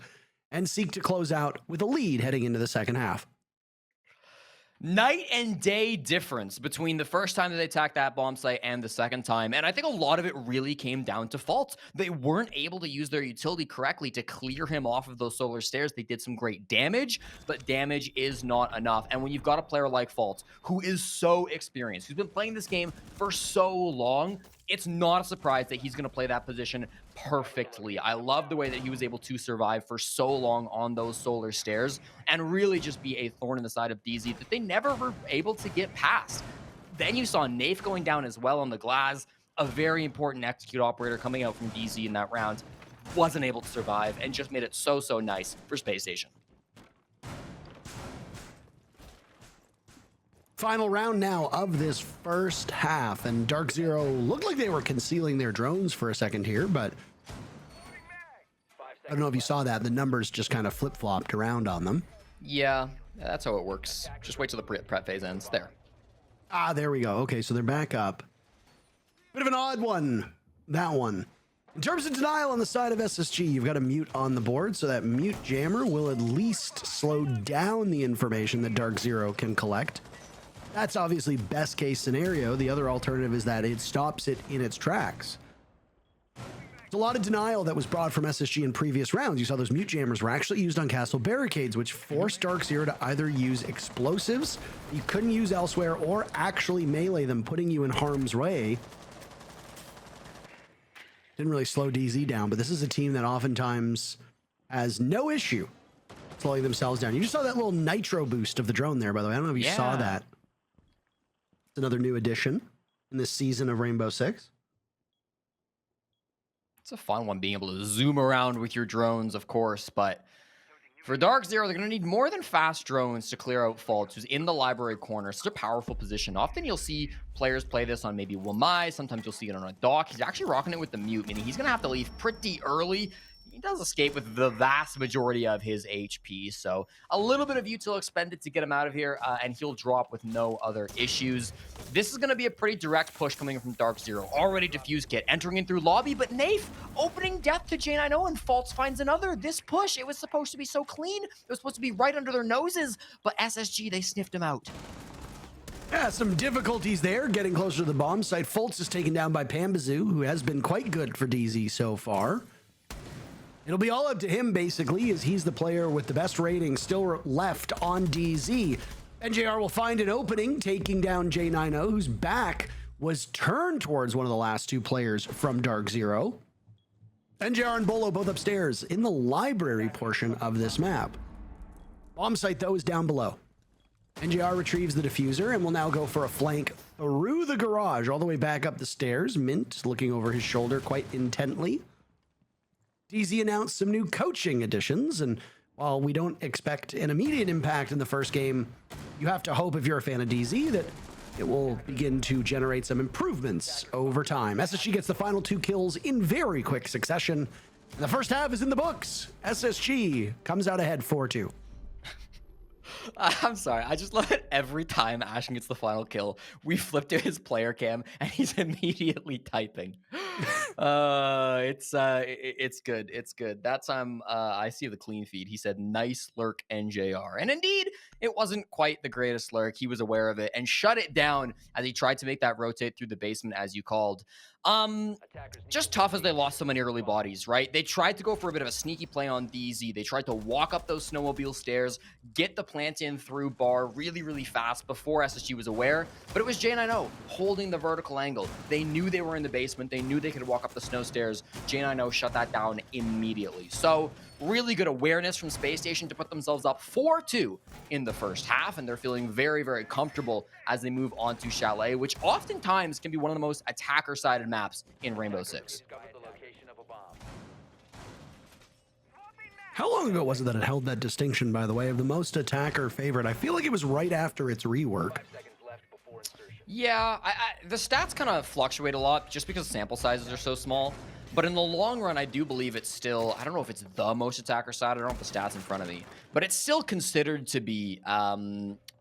and seek to close out with a lead heading into the second half. Night and day difference between the first time that they attacked that bomb site and the second time. And I think a lot of it really came down to faults. They weren't able to use their utility correctly to clear him off of those solar stairs. They did some great damage, but damage is not enough. And when you've got a player like Faults, who is so experienced, who's been playing this game for so long, it's not a surprise that he's going to play that position perfectly. I love the way that he was able to survive for so long on those solar stairs and really just be a thorn in the side of DZ that they never were able to get past. Then you saw Nafe going down as well on the glass, a very important execute operator coming out from DZ in that round, wasn't able to survive and just made it so nice for Spacestation. Final round now of this first half, and DarkZero looked like they were concealing their drones for a second here, but I don't know if you saw that. The numbers just kind of flip-flopped around on them. Yeah, that's how it works. Just wait till the prep phase ends. There. Ah, there we go. Okay, so they're back up. Bit of an odd one, that one. In terms of denial on the side of SSG, you've got a mute on the board, so that mute jammer will at least slow down the information that DarkZero can collect. That's obviously best case scenario. The other alternative is that it stops it in its tracks. There's a lot of denial that was brought from SSG in previous rounds. You saw those mute jammers were actually used on castle barricades, which forced DarkZero to either use explosives you couldn't use elsewhere or actually melee them, putting you in harm's way. Didn't really slow DZ down, but this is a team that oftentimes has no issue slowing themselves down. You just saw that little nitro boost of the drone there, by the way. I don't know if you saw that. It's another new addition in this season of Rainbow Six. It's a fun one being able to zoom around with your drones, of course, but for DarkZero, they're going to need more than fast drones to clear out Faults, who's in the library corner. Such a powerful position. Often you'll see players play this on maybe Wamai. Sometimes you'll see it on a dock. He's actually rocking it with the mute, meaning he's going to have to leave pretty early. He does escape with the vast majority of his HP, so a little bit of util expended to get him out of here, and he'll drop with no other issues. This is going to be a pretty direct push coming from DarkZero. Already Diffuse Kit entering in through lobby, but Nafe opening death to J90, and Faults finds another. This push, it was supposed to be so clean. It was supposed to be right under their noses, but SSG, they sniffed him out. Yeah, some difficulties there getting closer to the bomb site. Faults is taken down by Pambazoo, who has been quite good for DZ so far. It'll be all up to him, basically, as he's the player with the best rating still left on DZ. NJR will find an opening, taking down J90, whose back was turned towards one of the last two players from DarkZero. NJR and Bolo both upstairs in the library portion of this map. Bomb site, though, is down below. NJR retrieves the diffuser and will now go for a flank through the garage, all the way back up the stairs. Mint looking over his shoulder quite intently. DZ announced some new coaching additions, and while we don't expect an immediate impact in the first game, you have to hope, if you're a fan of DZ, that it will begin to generate some improvements over time. SSG gets the final 2 kills in very quick succession, and the first half is in the books. SSG comes out ahead 4-2. I'm sorry, I just love it every time Ashen gets the final kill, we flip to his player cam, and he's immediately typing. It's good. It's good. That time I see the clean feed. He said nice lurk NJR. And indeed, it wasn't quite the greatest lurk. He was aware of it and shut it down as he tried to make that rotate through the basement as you called. Just tough as they lost so many early bodies, right? They tried to go for a bit of a sneaky play on DZ. They tried to walk up those snowmobile stairs, get the plant in through bar really, really fast before SSG was aware. But it was J90 holding the vertical angle. They knew they were in the basement. They knew they could walk up the snow stairs. J90 shut that down immediately. So really good awareness from Spacestation to put themselves up 4-2 in the first half, and they're feeling very, very comfortable as they move on to Chalet, which oftentimes can be one of the most attacker-sided maps in Rainbow Six. How long ago was it that it held that distinction, by the way, of the most attacker favorite? I feel like it was right after its rework. Yeah, the stats kind of fluctuate a lot just because sample sizes are so small. But in the long run, I do believe it's still, I don't know if it's the most attacker side. I don't have the stats in front of me. But it's still considered to be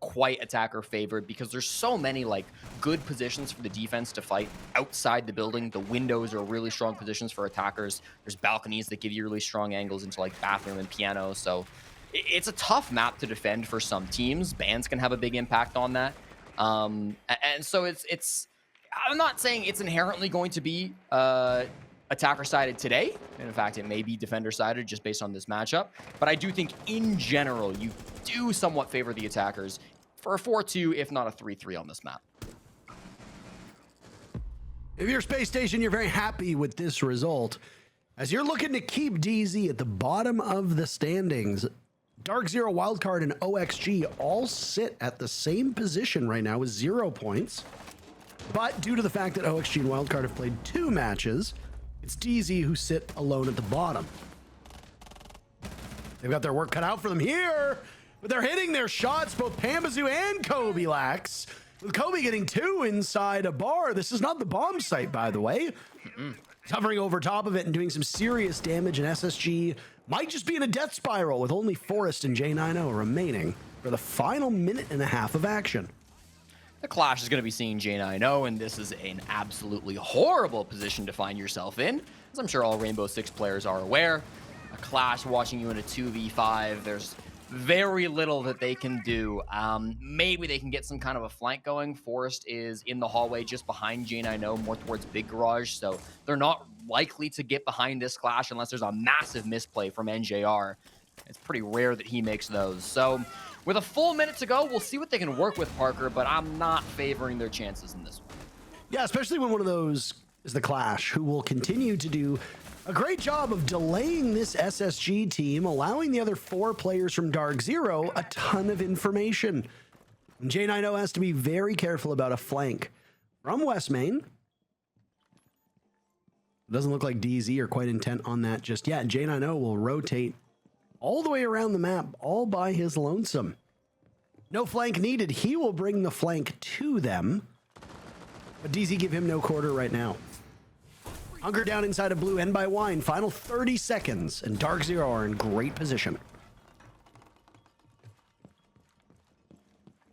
quite attacker favored because there's so many like good positions for the defense to fight outside the building. The windows are really strong positions for attackers. There's balconies that give you really strong angles into like bathroom and piano. So it's a tough map to defend for some teams. Bans can have a big impact on that. And so it's I'm not saying it's inherently going to be attacker-sided today. And in fact, it may be defender-sided just based on this matchup. But I do think, in general, you do somewhat favor the attackers for a 4-2, if not a 3-3 on this map. If you're Space Station, you're very happy with this result. As you're looking to keep DZ at the bottom of the standings, DarkZero, Wildcard, and OXG all sit at the same position right now with 0 points. But due to the fact that OXG and Wildcard have played 2 matches, it's DZ who sit alone at the bottom. They've got their work cut out for them here, but they're hitting their shots, both Pambazoo and Kobe Lax. With Kobe getting 2 inside a bar. This is not the bomb site, by the way. Hovering over top of it and doing some serious damage, and SSG might just be in a death spiral with only Forrest and J90 remaining for the final minute and a half of action. The Clash is going to be seeing J90, and this is an absolutely horrible position to find yourself in, as I'm sure all Rainbow Six players are aware. A Clash watching you in a 2v5, there's very little that they can do. Maybe they can get some kind of a flank going. Forrest is in the hallway just behind J90, more towards Big Garage, so they're not likely to get behind this Clash unless there's a massive misplay from NJR. It's pretty rare that he makes those. So with a full minute to go, we'll see what they can work with, Parker, but I'm not favoring their chances in this one. Yeah, especially when one of those is the Clash, who will continue to do a great job of delaying this SSG team, allowing the other 4 players from DarkZero a ton of information. And J90 has to be very careful about a flank from West Main. Doesn't look like DZ are quite intent on that just yet. J90 will rotate all the way around the map, all by his lonesome. No flank needed. He will bring the flank to them. But DZ give him no quarter right now. Hunker down inside of blue, end by wine. Final 30 seconds, and DarkZero are in great position.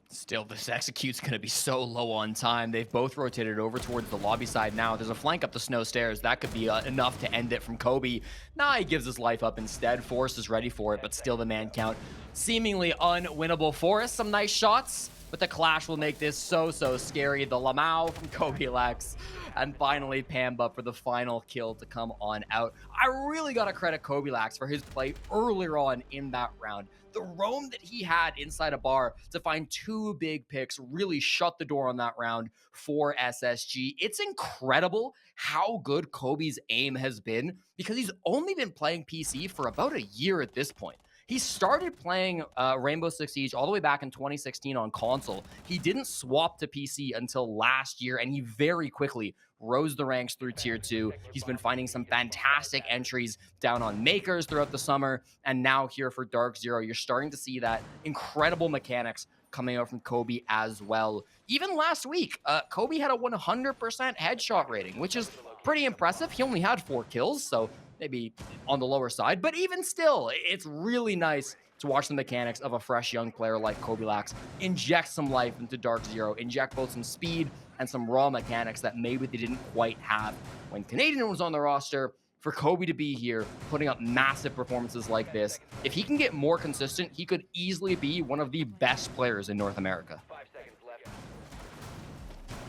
Still, this execute's going to be so low on time. They've both rotated over towards the lobby side now. There's a flank up the snow stairs. That could be enough to end it from Kobe. Nah, he gives his life up instead. Forrest is ready for it, but still the man count seemingly unwinnable. Forrest, some nice shots, but the Clash will make this so scary. The Lamau from Kobe Lax, and finally Pamba for the final kill to come on out. I really got to credit Kobe Lax for his play earlier on in that round. The roam that he had inside a bar to find 2 big picks really shut the door on that round for SSG. It's incredible how good Kobe's aim has been because he's only been playing PC for about a year at this point. He started playing Rainbow Six Siege all the way back in 2016 on console. He didn't swap to PC until last year, and he very quickly rose the ranks through Tier 2. He's been finding some fantastic entries down on Makers throughout the summer, and now here for DarkZero, you're starting to see that incredible mechanics coming out from Kobe as well. Even last week, Kobe had a 100% headshot rating, which is pretty impressive. He only had 4 kills, so maybe on the lower side, but even still, it's really nice to watch the mechanics of a fresh young player like Kobilax inject some life into DarkZero, inject both some speed and some raw mechanics that maybe they didn't quite have when Canadian was on the roster. For Kobe to be here, putting up massive performances like this, if he can get more consistent, he could easily be one of the best players in North America.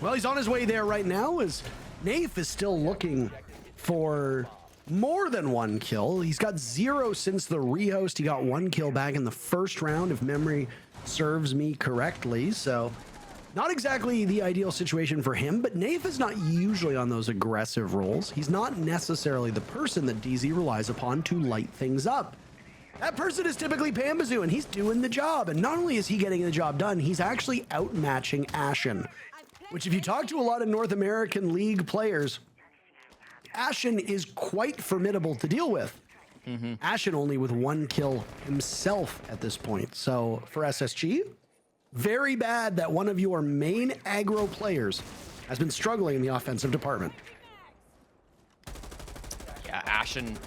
Well, he's on his way there right now, as Nafe is still looking for more than one kill. He's got 0 since the rehost. He got 1 kill back in the first round, if memory serves me correctly. So not exactly the ideal situation for him, but Nafe is not usually on those aggressive roles. He's not necessarily the person that DZ relies upon to light things up. That person is typically Pambazoo, and he's doing the job. And not only is he getting the job done, he's actually outmatching Ashen, which if you talk to a lot of North American League players, Ashen is quite formidable to deal with. Ashen only with 1 kill himself at this point. So for SSG, very bad that one of your main aggro players has been struggling in the offensive department. Yeah, Ashen,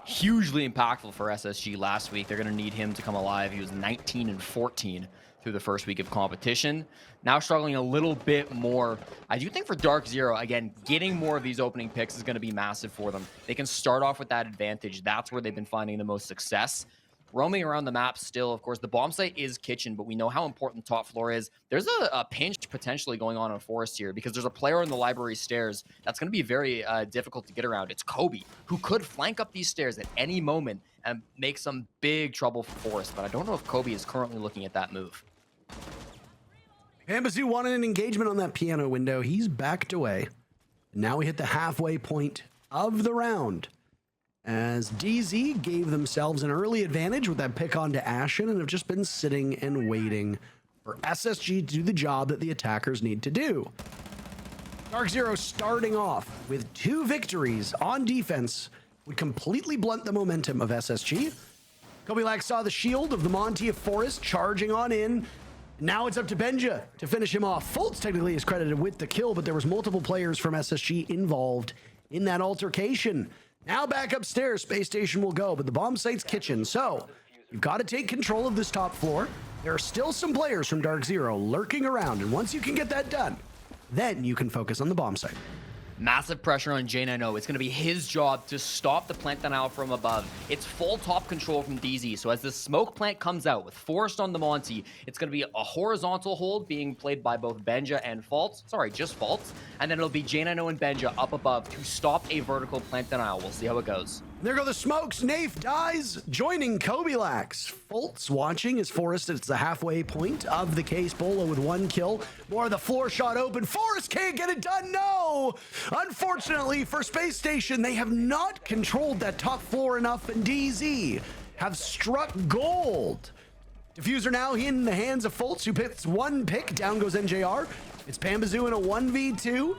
hugely impactful for SSG last week. They're going to need him to come alive. He was 19 and 14 through the first week of competition. Now struggling a little bit more. I do think for DarkZero, again, getting more of these opening picks is going to be massive for them. They can start off with that advantage. That's where they've been finding the most success. Roaming around the map still, of course, the bomb site is kitchen, but we know how important top floor is. There's a pinch potentially going on in Forest here because there's a player in the library stairs that's going to be very difficult to get around. It's Kobe, who could flank up these stairs at any moment and make some big trouble for Forest, but I don't know if Kobe is currently looking at that move. Pambazoo wanted an engagement on that piano window. He's backed away. Now we hit the halfway point of the round, as DZ gave themselves an early advantage with that pick onto Ashen and have just been sitting and waiting for SSG to do the job that the attackers need to do. DarkZero starting off with 2 victories on defense would completely blunt the momentum of SSG. Kobilax saw the shield of the Monty of Forest charging on in. Now it's up to Benja to finish him off. Fultz technically is credited with the kill, but there was multiple players from SSG involved in that altercation. Now back upstairs, Space Station will go, but the bomb site's kitchen. So you've got to take control of this top floor. There are still some players from DarkZero lurking around, and once you can get that done, then you can focus on the bomb site. Massive pressure on J9O. It's going to be his job to stop the plant denial from above. It's full top control from DZ. So as the smoke plant comes out with Forest on the Monty, it's going to be a horizontal hold being played by both Benja and Fultz. Sorry, just Fultz. And then it'll be J9O and Benja up above to stop a vertical plant denial. We'll see how it goes. There go the smokes. Nafe dies, joining Kobilax. Fultz watching as Forest at the halfway point of the case. Bolo with 1 kill. More of the floor shot open. Forest can't get it done. No! Unfortunately for Space Station, they have not controlled that top floor enough, and DZ have struck gold. Diffuser now in the hands of Fultz, who picks 1 pick. Down goes NJR. It's Pambazoo in a 1v2.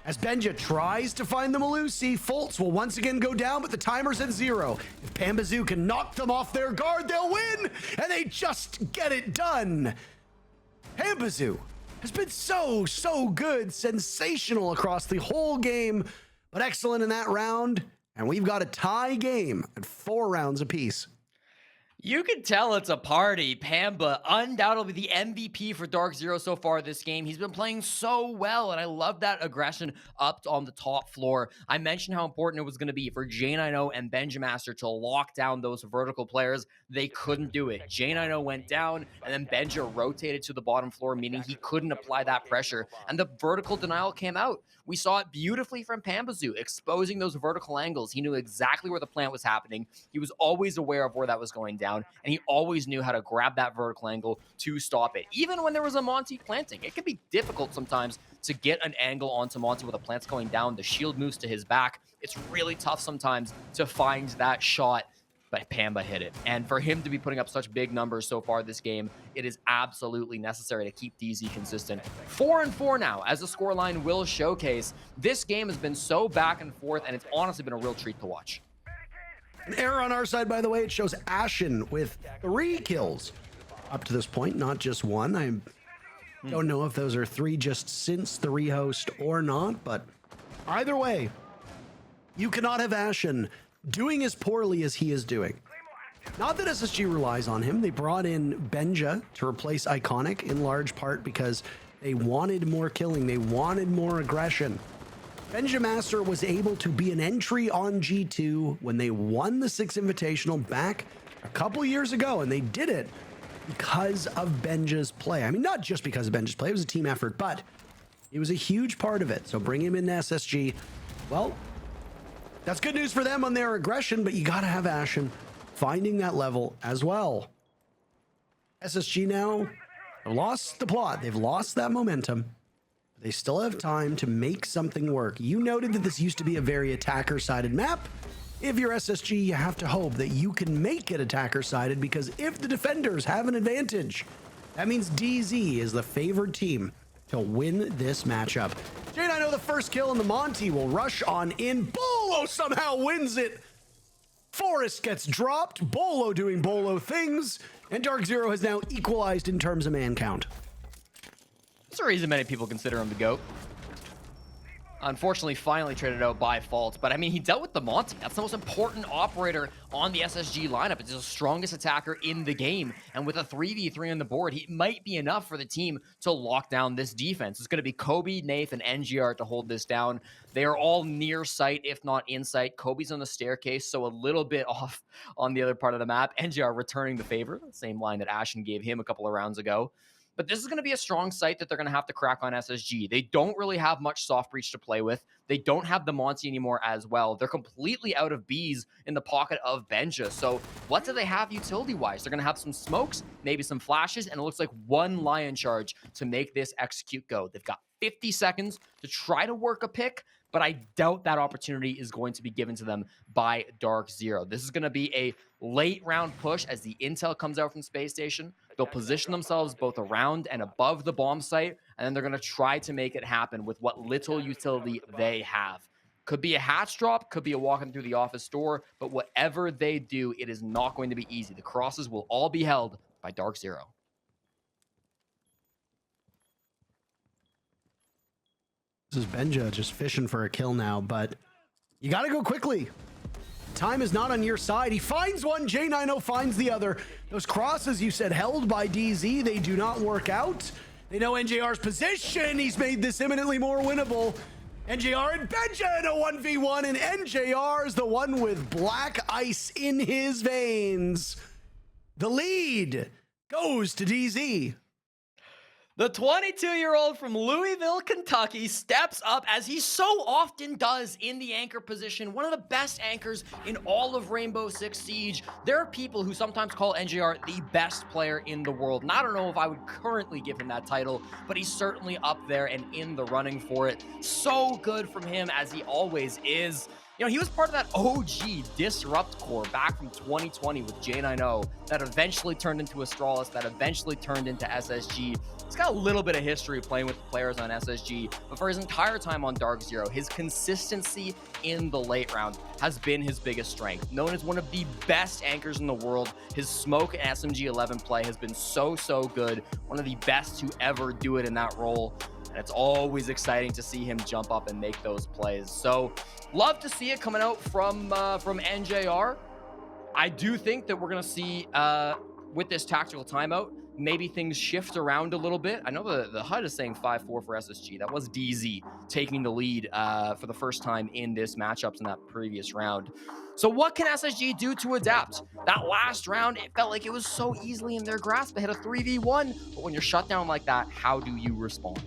As Benja tries to find the Malusi, Fultz will once again go down, but the timer's at 0. If Pambazoo can knock them off their guard, they'll win, and they just get it done. Pambazoo has been so good, sensational across the whole game, but excellent in that round, and we've got a tie game at 4 rounds apiece. You can tell it's a party. Pamba, undoubtedly the MVP for DarkZero so far this game. He's been playing so well, and I love that aggression up on the top floor. I mentioned how important it was going to be for J9O and Benjamaster to lock down those vertical players. They couldn't do it. J9O went down, and then Benja rotated to the bottom floor, meaning he couldn't apply that pressure, and the vertical denial came out. We saw it beautifully from Pambazoo, exposing those vertical angles. He knew exactly where the plant was happening. He was always aware of where that was going down, and he always knew how to grab that vertical angle to stop it. Even when there was a Monty planting, it can be difficult sometimes to get an angle onto Monty with the plant's going down. The shield moves to his back. It's really tough sometimes to find that shot, but Pamba hit it. And for him to be putting up such big numbers so far this game, it is absolutely necessary to keep DZ consistent. 4-4 now, as the scoreline will showcase. This game has been so back and forth, and it's honestly been a real treat to watch. An error on our side, by the way. It shows Ashen with 3 kills up to this point, not just 1. I don't know if those are 3 just since the rehost or not, but either way, you cannot have Ashen doing as poorly as he is doing. Not that SSG relies on him. They brought in Benja to replace Iconic in large part because they wanted more killing. They wanted more aggression. Benja Master was able to be an entry on G2 when they won the 6 Invitational back a couple years ago, and they did it because of Benja's play. I mean, not just because of Benja's play, it was a team effort, but it was a huge part of it. So bring him into SSG. Well, that's good news for them on their aggression, but you gotta have Ashen finding that level as well. SSG now have lost the plot. They've lost that momentum. They still have time to make something work. You noted that this used to be a very attacker-sided map. If you're SSG, you have to hope that you can make it attacker-sided, because if the defenders have an advantage, that means DZ is the favored team to win this matchup. Jane, I know the first kill in the Monty will rush on in. Bolo somehow wins it. Forrest gets dropped. Bolo doing Bolo things. And DarkZero has now equalized in terms of man count. That's the reason many people consider him the GOAT. Unfortunately, finally traded out by fault. But I mean, he dealt with the Monty. That's the most important operator on the SSG lineup. It's the strongest attacker in the game. And with a 3v3 on the board, he might be enough for the team to lock down this defense. It's going to be Kobe, Nath, and NGR to hold this down. They are all near sight, if not in sight. Kobe's on the staircase, so a little bit off on the other part of the map. NGR returning the favor, the same line that Ashen gave him a couple of rounds ago. But this is going to be a strong site that they're going to have to crack on SSG. They don't really have much soft breach to play with. They don't have the Monty anymore as well. They're completely out of bees in the pocket of Benja. So what do they have utility-wise? They're going to have some smokes, maybe some flashes, and it looks like one Lion Charge to make this execute go. They've got 50 seconds to try to work a pick, but I doubt that opportunity is going to be given to them by DarkZero. This is going to be a late round push as the intel comes out from Space Station. They'll position themselves both around and above the bomb site, and then they're going to try to make it happen with what little utility they have. Could be a hatch drop, could be a walking through the office door, but whatever they do, it is not going to be easy. The crosses will all be held by DarkZero. This is Benja just fishing for a kill now, but you got to go quickly. Time is not on your side. He finds one. J90 finds the other. Those crosses you said held by DZ, they do not work out. They know NJR's position. He's made this imminently more winnable. NJR and Benja in a 1v1, and NJR is the one with black ice in his veins. The lead goes to DZ. The 22-year-old from Louisville, Kentucky steps up as he so often does in the anchor position. One of the best anchors in all of Rainbow Six Siege. There are people who sometimes call NJR the best player in the world. And I don't know if I would currently give him that title, but he's certainly up there and in the running for it. So good from him, as he always is. You know, he was part of that OG Disrupt core back from 2020 with J90 that eventually turned into Astralis, that eventually turned into SSG. He's got a little bit of history playing with the players on SSG, but for his entire time on DarkZero, his consistency in the late round has been his biggest strength. Known as one of the best anchors in the world, his smoke and SMG11 play has been so good. One of the best to ever do it in that role. And it's always exciting to see him jump up and make those plays. So love to see it coming out from NJR. I do think that we're going to see, with this tactical timeout, maybe things shift around a little bit. I know the HUD is saying 5-4 for SSG. That was DZ taking the lead for the first time in this matchups in that previous round. So what can SSG do to adapt? That last round, it felt like it was so easily in their grasp. They had a 3v1, but when you're shut down like that, how do you respond?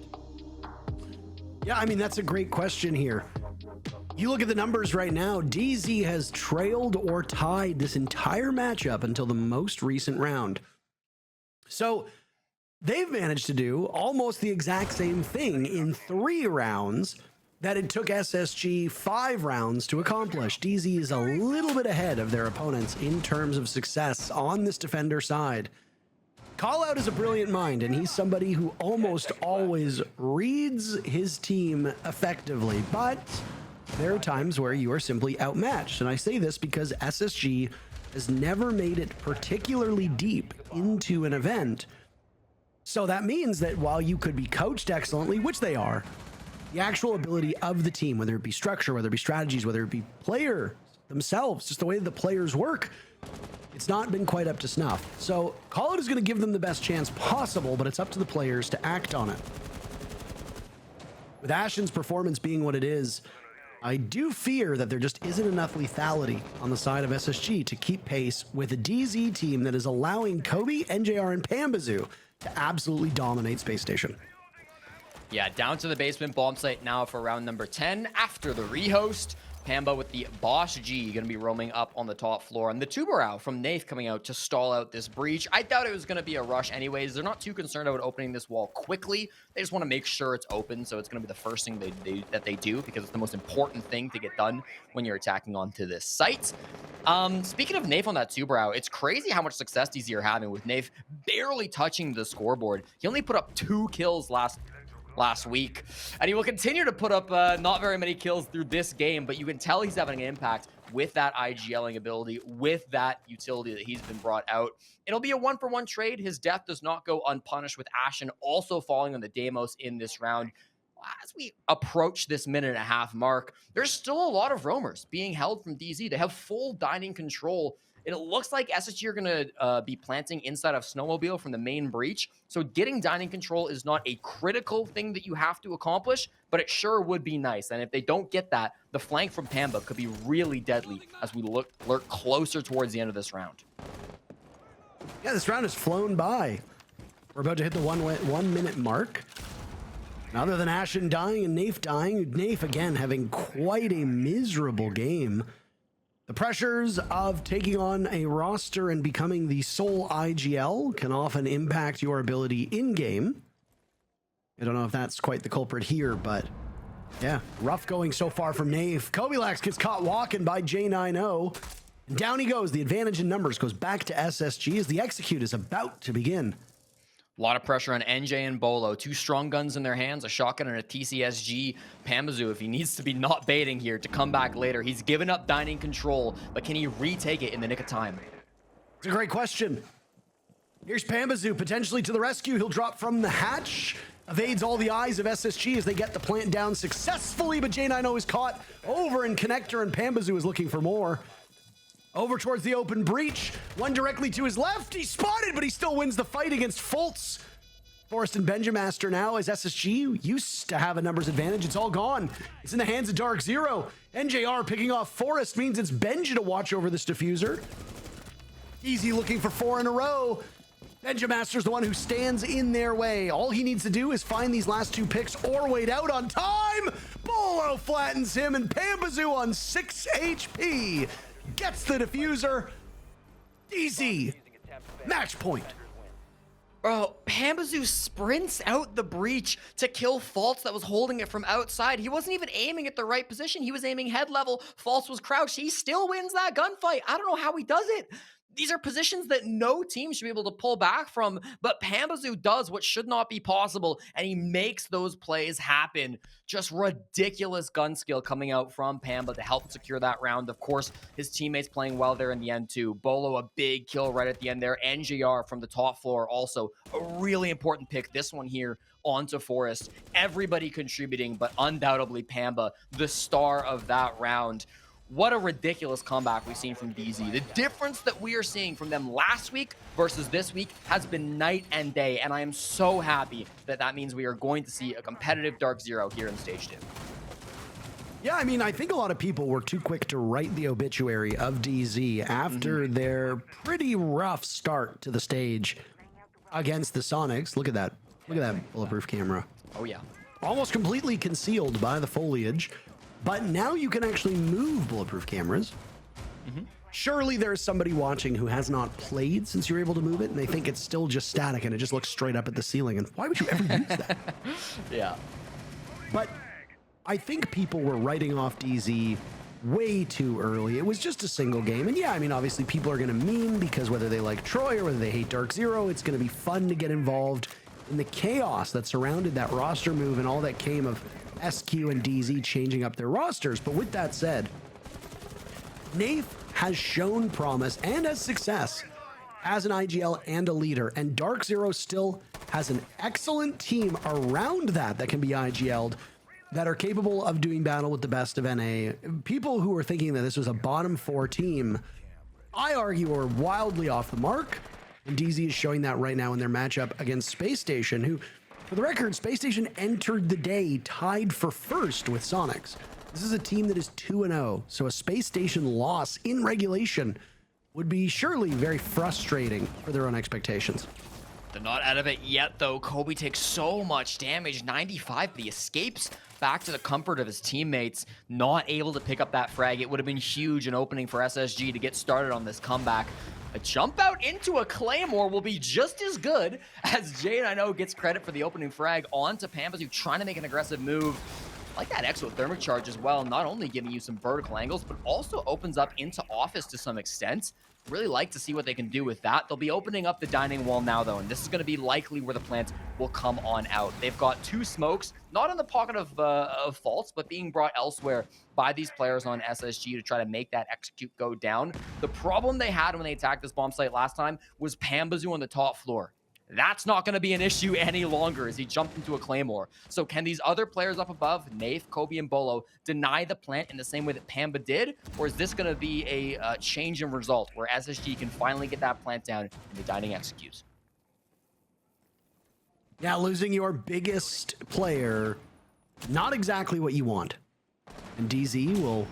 Yeah, I mean, that's a great question here. You look at the numbers right now, DZ has trailed or tied this entire matchup until the most recent round. So they've managed to do almost the exact same thing in 3 rounds that it took SSG 5 rounds to accomplish. DZ is a little bit ahead of their opponents in terms of success on this defender side. Call Out is a brilliant mind, and he's somebody who almost always reads his team effectively, but there are times where you are simply outmatched. And I say this because SSG has never made it particularly deep into an event. So that means that while you could be coached excellently, which they are, the actual ability of the team, whether it be structure, whether it be strategies, whether it be players, themselves, just the way the players work. It's not been quite up to snuff. So Call It is going to give them the best chance possible, but it's up to the players to act on it. With Ashen's performance being what it is, I do fear that there just isn't enough lethality on the side of SSG to keep pace with a DZ team that is allowing Kobe, NJR, and Pambazoo to absolutely dominate Space Station. Yeah, down to the basement bomb site now for round number 10 after the rehost. Pamba with the Boss G going to be roaming up on the top floor. And the Tubarao from Nath coming out to stall out this breach. I doubt it was going to be a rush anyways. They're not too concerned about opening this wall quickly. They just want to make sure it's open. So it's going to be the first thing that they do because it's the most important thing to get done when you're attacking onto this site. Speaking of Nath on that Tubarao, it's crazy how much success DZ are having with Nath barely touching the scoreboard. He only put up 2 kills last week, and he will continue to put up not very many kills through this game, but you can tell he's having an impact with that IGLing ability, with that utility that he's been brought out. It'll be a 1-for-1 trade. His death does not go unpunished, with Ashen also falling on the Deimos in this round. As we approach this minute-and-a-half mark, there's still a lot of roamers being held from DZ. They have full dining control. It looks like SSG are going to be planting inside of Snowmobile from the main breach. So getting dining control is not a critical thing that you have to accomplish, but it sure would be nice. And if they don't get that, the flank from Pamba could be really deadly as we lurk closer towards the end of this round. Yeah, this round has flown by. We're about to hit the 1 minute mark. Other than Ashen dying and Nath dying, Nath again having quite a miserable game. The pressures of taking on a roster and becoming the sole IGL can often impact your ability in-game. I don't know if that's quite the culprit here, but yeah, rough going so far from Nath. Kobilax gets caught walking by J90. And down he goes. The advantage in numbers goes back to SSG as the execute is about to begin. A lot of pressure on NJ and Bolo. 2 strong guns in their hands, a shotgun and a TCSG. Pambazoo, if he needs to be not baiting here to come back later, he's given up dining control, but can he retake it in the nick of time? It's a great question. Here's Pambazoo potentially to the rescue. He'll drop from the hatch. Evades all the eyes of SSG as they get the plant down successfully, but J90 is caught over in Connector, and Pambazoo is looking for more. Over towards the open breach. One directly to his left. He's spotted, but he still wins the fight against Fultz. Forrest and Benjamaster now as SSG used to have a numbers advantage. It's all gone. It's in the hands of DarkZero. NJR picking off Forrest means it's Benji to watch over this diffuser. Easy looking for 4 in a row. Benjamaster's the one who stands in their way. All he needs to do is find these last 2 picks or wait out on time. Bolo flattens him, and Pambazoo on 6 HP. Gets the diffuser. DZ. Match point. Bro, Pambazoo sprints out the breach to kill False that was holding it from outside. He wasn't even aiming at the right position. He was aiming head level. False was crouched. He still wins that gunfight. I don't know how he does it. These are positions that no team should be able to pull back from, but Pambazoo does what should not be possible, and he makes those plays happen. Just ridiculous gun skill coming out from Pamba to help secure that round. Of course, his teammates playing well there in the end too. Bolo, a big kill right at the end there. NJR from the top floor, also a really important pick. This one here onto Forrest. Everybody contributing, but undoubtedly Pamba, the star of that round. What a ridiculous comeback we've seen from DZ. The difference that we are seeing from them last week versus this week has been night and day, and I am so happy that that means we are going to see a competitive DarkZero here in Stage 2. Yeah, I mean, I think a lot of people were too quick to write the obituary of DZ after their pretty rough start to the stage against the Sonics. Look at that. Look at that bulletproof camera. Oh, yeah. Almost completely concealed by the foliage. But now you can actually move bulletproof cameras. Surely there's somebody watching who has not played since you're able to move it, and they think it's still just static and it just looks straight up at the ceiling. And why would you ever use that? Yeah. But I think people were writing off DZ way too early. It was just a single game. And yeah, I mean, obviously people are going to meme because whether they like Troy or whether they hate DarkZero, it's going to be fun to get involved in the chaos that surrounded that roster move and all that came of SQ and DZ changing up their rosters. But with that said, Nath has shown promise and has success as an IGL and a leader, and DarkZero still has an excellent team around that can be IGL'd. that are capable of doing battle with the best of NA. People who are thinking that this was a bottom 4 team, I argue, are wildly off the mark. And DZ is showing that right now in their matchup against Spacestation, who, for the record, Spacestation entered the day tied for first with Sonics. This is a team that is 2-0, so a Spacestation loss in regulation would be surely very frustrating for their own expectations. They're not out of it yet, though. Kobe takes so much damage, 95, but he escapes back to the comfort of his teammates, not able to pick up that frag. It would have been huge, an opening for SSG to get started on this comeback. A jump out into a Claymore will be just as good, as Jade, I know, gets credit for the opening frag onto Pambazu, trying to make an aggressive move. I like that exothermic charge as well, not only giving you some vertical angles, but also opens up into office to some extent. Really like to see what they can do with that. They'll be opening up the dining wall now, though, and this is going to be likely where the plant will come on out. They've got 2 smokes, not in the pocket of faults, but being brought elsewhere by these players on SSG to try to make that execute go down. The problem they had when they attacked this bomb site last time was Pambazu on the top floor. That's not going to be an issue any longer as he jumped into a Claymore. So can these other players up above, Nath, Kobe, and Bolo, deny the plant in the same way that Pamba did? Or is this going to be a change in result where SSG can finally get that plant down and the dining executes? Yeah, losing your biggest player, not exactly what you want. And DZ will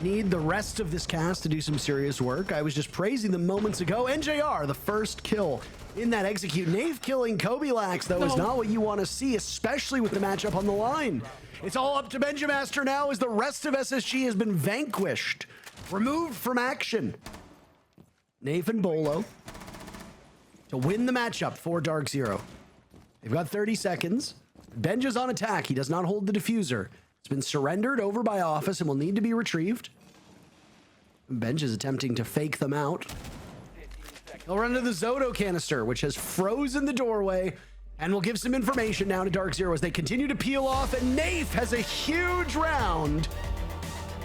need the rest of this cast to do some serious work. I was just praising them moments ago. NJR, the first kill in that execute. Nath killing Kobe Lax, though, is not what you want to see, especially with the matchup on the line. It's all up to Benjamaster now as the rest of SSG has been vanquished, removed from action. Nath and Bolo to win the matchup for DarkZero. They've got 30 seconds. Benja's on attack. He does not hold the diffuser. It's been surrendered over by Office and will need to be retrieved. Benj is attempting to fake them out. They'll run to the Zoto canister, which has frozen the doorway, and will give some information now to DarkZero as they continue to peel off, and Nath has a huge round.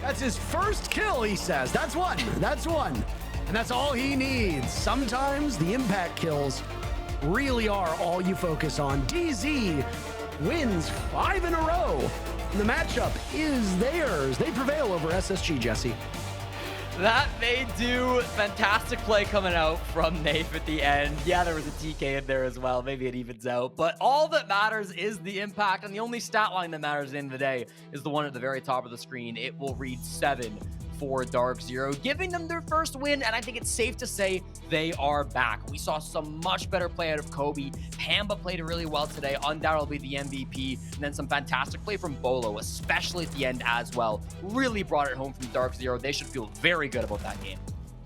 That's his first kill, he says. That's one. That's one. And that's all he needs. Sometimes the impact kills really are all you focus on. DZ wins 5 in a row. And the matchup is theirs. They prevail over SSG, Jesse. That they do. Fantastic play coming out from Nath at the end. Yeah, there was a TK in there as well. Maybe it evens out. But all that matters is the impact. And the only stat line that matters at the end of the day is the one at the very top of the screen. It will read 7 for DarkZero, giving them their first win, and I think it's safe to say they are back. We saw some much better play out of Kobe. Pamba played really well today, undoubtedly the MVP, and then some fantastic play from Bolo, especially at the end as well. Really brought it home from DarkZero. They should feel very good about that game.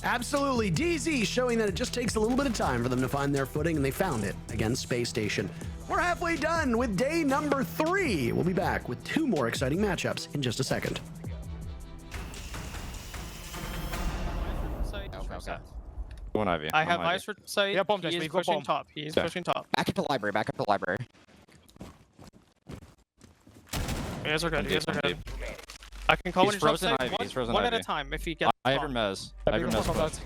Absolutely. DZ showing that it just takes a little bit of time for them to find their footing, and they found it against Spacestation. We're halfway done with day number 3. We'll be back with 2 more exciting matchups in just a second. Okay. One Ivy. I have eyes for site. Yeah, bomb he test, is we go pushing bomb. top. He is Yeah. pushing top. Back up the library, back up the library. You guys are good. You guys are good. I can He's call when he's frozen outside. Ivy. He's frozen One at Ivy. a time if he gets I have your bomb. mez. I have your mez. Push.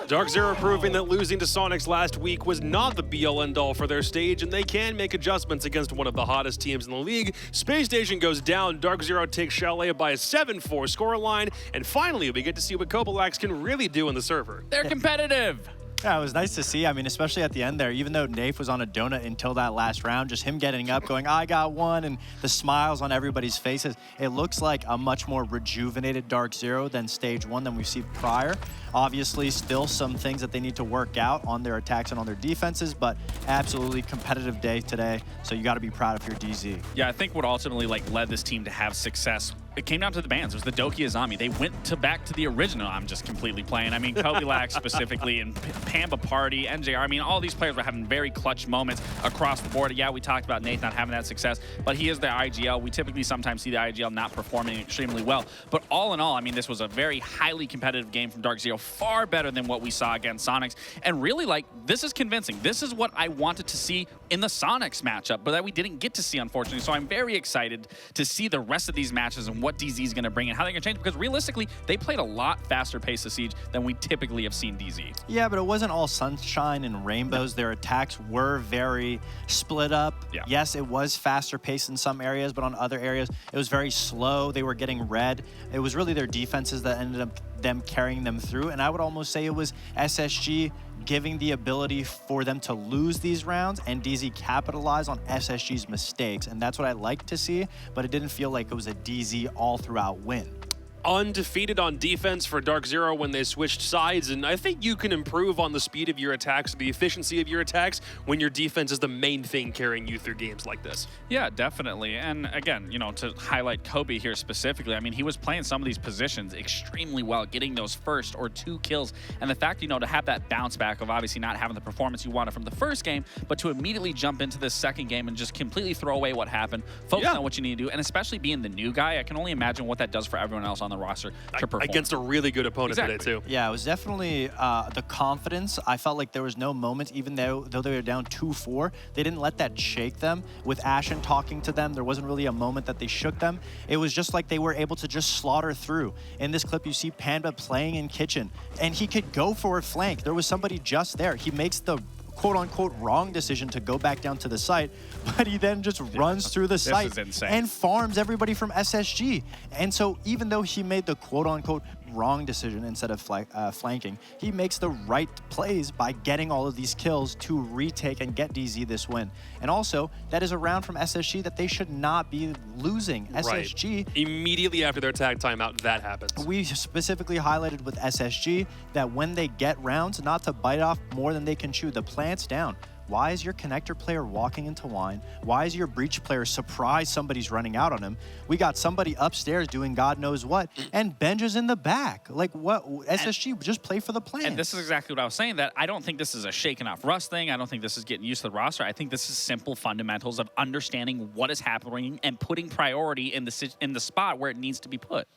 DarkZero proving that losing to Sonics last week was not the be-all end-all for their stage, and they can make adjustments against one of the hottest teams in the league. Spacestation goes down, DarkZero takes Chalet by a 7-4 scoreline, and finally we get to see what Kobalax can really do in the server. They're competitive. Yeah, it was nice to see. I mean, especially at the end there, even though Nath was on a donut until that last round, just him getting up, going, I got one, and the smiles on everybody's faces. It looks like a much more rejuvenated DarkZero than stage 1 than we've seen prior. Obviously, still some things that they need to work out on their attacks and on their defenses, but absolutely competitive day today, so you got to be proud of your DZ. Yeah, I think what ultimately led this team to have success, it came down to the bans. It was the Doki Azami. They went back to the original. I'm just completely playing. I mean, Kobe Lax specifically, and Pamba Party, NJR. I mean, all these players were having very clutch moments across the board. Yeah, we talked about Nate not having that success, but he is the IGL. We typically sometimes see the IGL not performing extremely well. But all in all, I mean, this was a very highly competitive game from DarkZero, far better than what we saw against Sonics. And really, this is convincing. This is what I wanted to see in the Sonics matchup, but that we didn't get to see, unfortunately. So I'm very excited to see the rest of these matches and what what DZ is going to bring and how they're going to change, because realistically, they played a lot faster pace of Siege than we typically have seen DZ. Yeah, but it wasn't all sunshine and rainbows. Their attacks were very split up. Yeah. Yes, it was faster paced in some areas, but on other areas, it was very slow. They were getting red. It was really their defenses that ended up them carrying them through. And I would almost say it was SSG giving the ability for them to lose these rounds and DZ capitalize on SSG's mistakes. And that's what I like to see, but it didn't feel like it was a DZ all throughout win. Undefeated on defense for DarkZero when they switched sides, and I think you can improve on the speed of your attacks, the efficiency of your attacks, when your defense is the main thing carrying you through games like this. Yeah, definitely. And again, you know, to highlight Kobe here specifically, I mean, he was playing some of these positions extremely well, getting those first or 2 kills. And the fact, you know, to have that bounce back of obviously not having the performance you wanted from the first game, but to immediately jump into this second game and just completely throw away what happened, focus on what you need to do, and especially being the new guy, I can only imagine what that does for everyone else on the roster to perform. Against a really good opponent today, too. Yeah, it was definitely the confidence. I felt like there was no moment, even though they were down 2-4, they didn't let that shake them. With Ashen talking to them, there wasn't really a moment that they shook them. It was just like they were able to just slaughter through. In this clip, you see Panda playing in Kitchen, and he could go for a flank. There was somebody just there. He makes the quote-unquote wrong decision to go back down to the site, but he then just runs through the site and farms everybody from SSG. And so even though he made the quote-unquote wrong decision instead of flanking, he makes the right plays by getting all of these kills to retake and get DZ this win. And also, that is a round from SSG that they should not be losing. SSG... Immediately after their tag timeout, that happens. We specifically highlighted with SSG that when they get rounds, not to bite off more than they can chew. The plant's down. Why is your connector player walking into wine? Why is your breach player surprised somebody's running out on him? We got somebody upstairs doing God knows what, and Benj is in the back. Like, what? SSG, just play for the plan. And this is exactly what I was saying, that I don't think this is a shaking off rust thing. I don't think this is getting used to the roster. I think this is simple fundamentals of understanding what is happening and putting priority in the spot where it needs to be put.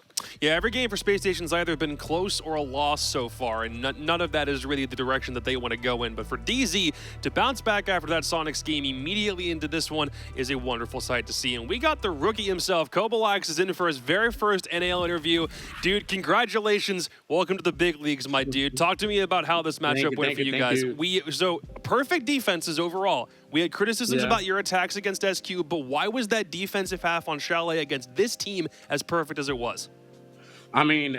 Yeah, every game for Spacestation's either been close or a loss so far, and none of that is really the direction that they want to go in. But for DZ to bounce back after that Sonics game immediately into this one is a wonderful sight to see. And we got the rookie himself. Kobalax is in for his very first NAL interview. Dude, congratulations. Welcome to the big leagues, my dude. Talk to me about how this matchup went for you guys. So perfect defenses overall. We had criticisms about your attacks against SQ, but why was that defensive half on Chalet against this team as perfect as it was? I mean,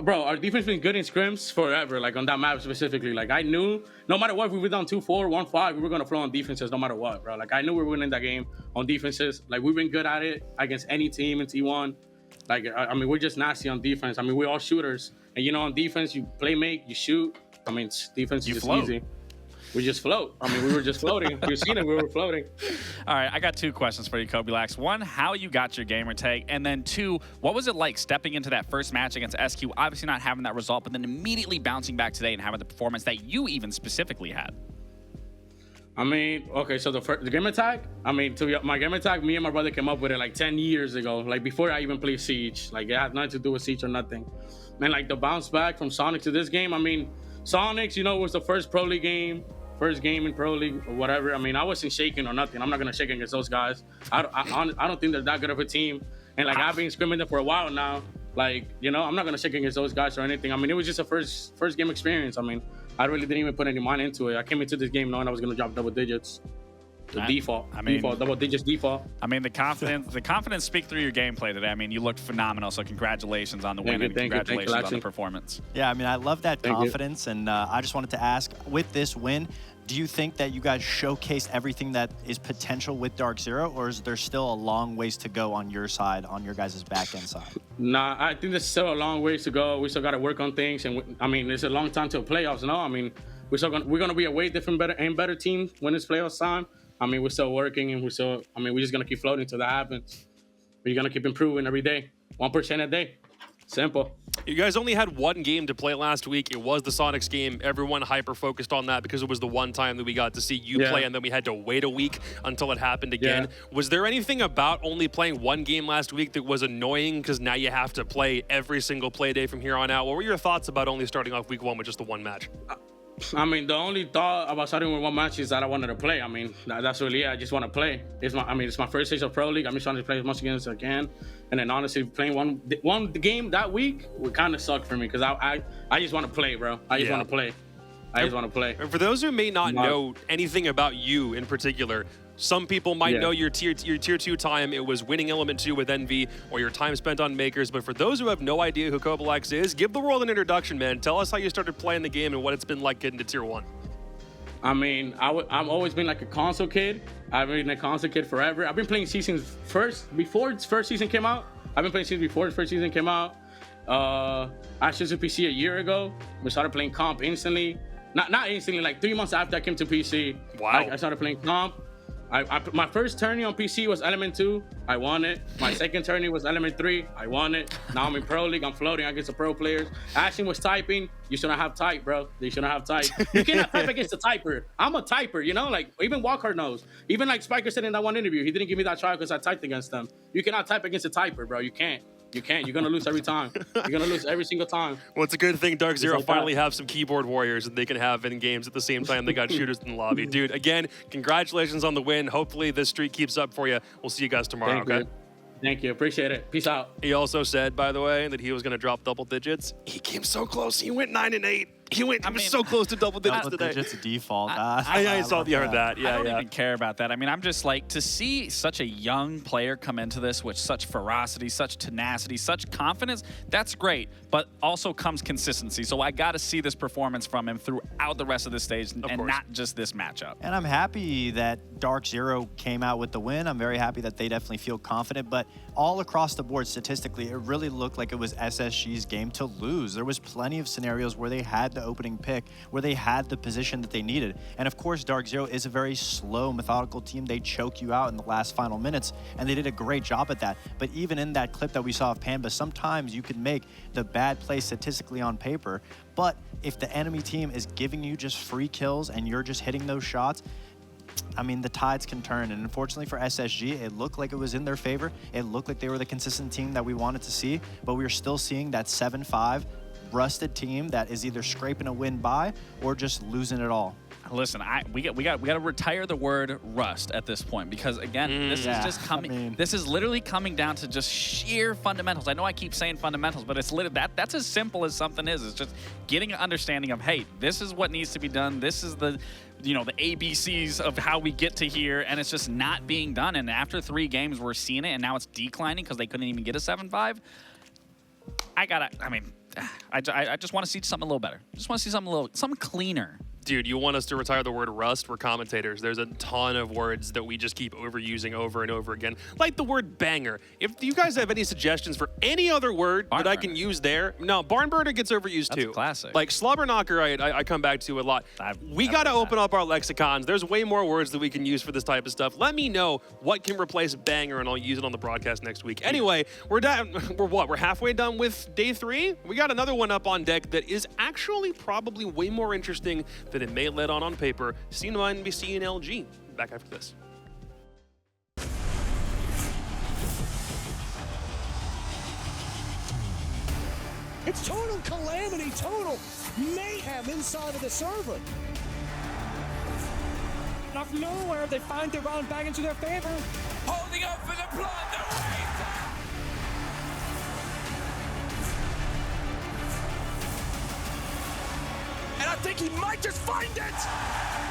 bro, our defense been good in scrims forever, like on that map specifically. Like, I knew no matter what, if we were down 2-4, 1-5, we were going to flow on defenses no matter what, bro. Like, I knew we were winning that game on defenses. Like, we've been good at it against any team in T1. Like, I mean, we're just nasty on defense. I mean, we're all shooters. And, you know, on defense, you play make, you shoot. I mean, defense is just easy. We just float. I mean, we were just floating. You've seen it. We were floating. All right, I got 2 questions for you, Kobalax. 1, how you got your gamer tag, and then 2, what was it like stepping into that first match against SQ, obviously not having that result, but then immediately bouncing back today and having the performance that you even specifically had? I mean, okay, so the gamer tag, I mean, my gamer tag, me and my brother came up with it like 10 years ago, like before I even played Siege. Like, it had nothing to do with Siege or nothing. And like the bounce back from Sonics to this game, I mean, Sonics, you know, was the first Pro League game. First game in Pro League or whatever. I mean, I wasn't shaking or nothing. I'm not gonna shake against those guys. I don't think they're that good of a team. And like, I've been scrimming them for a while now. Like, you know, I'm not gonna shake against those guys or anything. I mean, it was just a first game experience. I mean, I really didn't even put any mind into it. I came into this game knowing I was gonna drop double digits. Default. Double digits default. I mean, the confidence speak through your gameplay today. I mean, you looked phenomenal. So congratulations on the win and congratulations on the performance. Yeah, I mean, I love that confidence, and I just wanted to ask, with this win, do you think that you guys showcased everything that is potential with DarkZero, or is there still a long ways to go on your side, on your guys' back end side? Nah, I think there's still a long ways to go. We still got to work on things, and I mean, it's a long time till playoffs. No, I mean, we're gonna be a way different, better team when it's playoffs time. I mean, we're still working, and we're just gonna keep floating until that happens. We're gonna keep improving every day, 1% a day. Simple. You guys only had 1 game to play last week. It was the Sonics game. Everyone hyper-focused on that because it was the one time that we got to see you play, and then we had to wait a week until it happened again. Was there anything about only playing 1 game last week that was annoying because now you have to play every single play day from here on out? What were your thoughts about only starting off week 1 with just the 1 match? I mean, the only thought about starting with one match is that I wanted to play. I mean, that's really it. I just want to play. It's my first stage of Pro League. I'm just trying to play as much against as I can. And then honestly, playing one game that week would kind of suck for me because I just want to play, bro. I just want to play. I just want to play. And for those who may not know anything about you in particular, some people might know your tier 2 time. It was winning Element 2 with Envy, or your time spent on Makers. But for those who have no idea who Kobalax is, give the world an introduction, man. Tell us how you started playing the game and what it's been like getting to tier 1. I mean, I've always been like a console kid. I've been a console kid forever. I've been playing seasons before its first season came out. I've been playing seasons before its first season came out. I switched to PC a year ago. We started playing comp instantly. Not instantly, like 3 months after I came to PC. Wow. I started playing comp. My first tourney on PC was Element 2. I won it. My second tourney was Element 3. I won it. Now I'm in Pro League. I'm floating against the pro players. Ashton was typing. You shouldn't have type, bro. You shouldn't have type. You cannot type against a typer. I'm a typer, you know? Like, even Walkhart knows. Even like Spiker said in that one interview, he didn't give me that try because I typed against them. You cannot type against a typer, bro. You can't. You can't. You're going to lose every time. You're going to lose every single time. Well, it's a good thing DarkZero like finally have some keyboard warriors that they can have in games at the same time they got shooters in the lobby. Dude, again, congratulations on the win. Hopefully this streak keeps up for you. We'll see you guys tomorrow, okay? Thank you. Appreciate it. Peace out. He also said, by the way, that he was going to drop double digits. He came so close. He went 9-8. He was so close to double digits Double today. digits default. I saw you heard that. Yeah, I don't even care about that. I mean, I'm just like, to see such a young player come into this with such ferocity, such tenacity, such confidence, that's great. But also comes consistency. So I got to see this performance from him throughout the rest of the stage and not just this matchup. And I'm happy that DarkZero came out with the win. I'm very happy that they definitely feel confident. But all across the board, statistically, it really looked like it was SSG's game to lose. There was plenty of scenarios where they had the opening pick, where they had the position that they needed. And of course, DarkZero is a very slow, methodical team. They choke you out in the last final minutes, and they did a great job at that. But even in that clip that we saw of Pamba, sometimes you could make the bad play statistically on paper, but if the enemy team is giving you just free kills and you're just hitting those shots, I mean, the tides can turn. And unfortunately for SSG, it looked like it was in their favor. It looked like they were the consistent team that we wanted to see, but we are still seeing that 7-5 rusted team that is either scraping a win by or just losing it all. Listen, we got to retire the word rust at this point, because again, this is just coming. I mean, this is literally coming down to just sheer fundamentals. I know I keep saying fundamentals, but it's literally that's as simple as something is. It's just getting an understanding of, hey, this is what needs to be done. This is the, the ABCs of how we get to here, and it's just not being done. And after 3 games, we're seeing it, and now it's declining because they couldn't even get a 7-5. I just want to see something a little better. Just want to see something cleaner. Dude, you want us to retire the word rust? We're commentators. There's a ton of words that we just keep overusing over and over again, like the word banger. If you guys have any suggestions for any other word that I can use there, no, barn burner gets overused too. That's classic. Like slobber knocker, I come back to a lot. We got to open up our lexicons. There's way more words that we can use for this type of stuff. Let me know what can replace banger, and I'll use it on the broadcast next week. Anyway, we're done. We're halfway done with day 3. We got another one up on deck that is actually probably way more interesting than it may let on paper. Seen on NBC and LG. Back after this. It's total calamity, total mayhem inside of the server. Out of nowhere, they find their round back into their favor. Holding up for the blood, the wave! And I think he might just find it!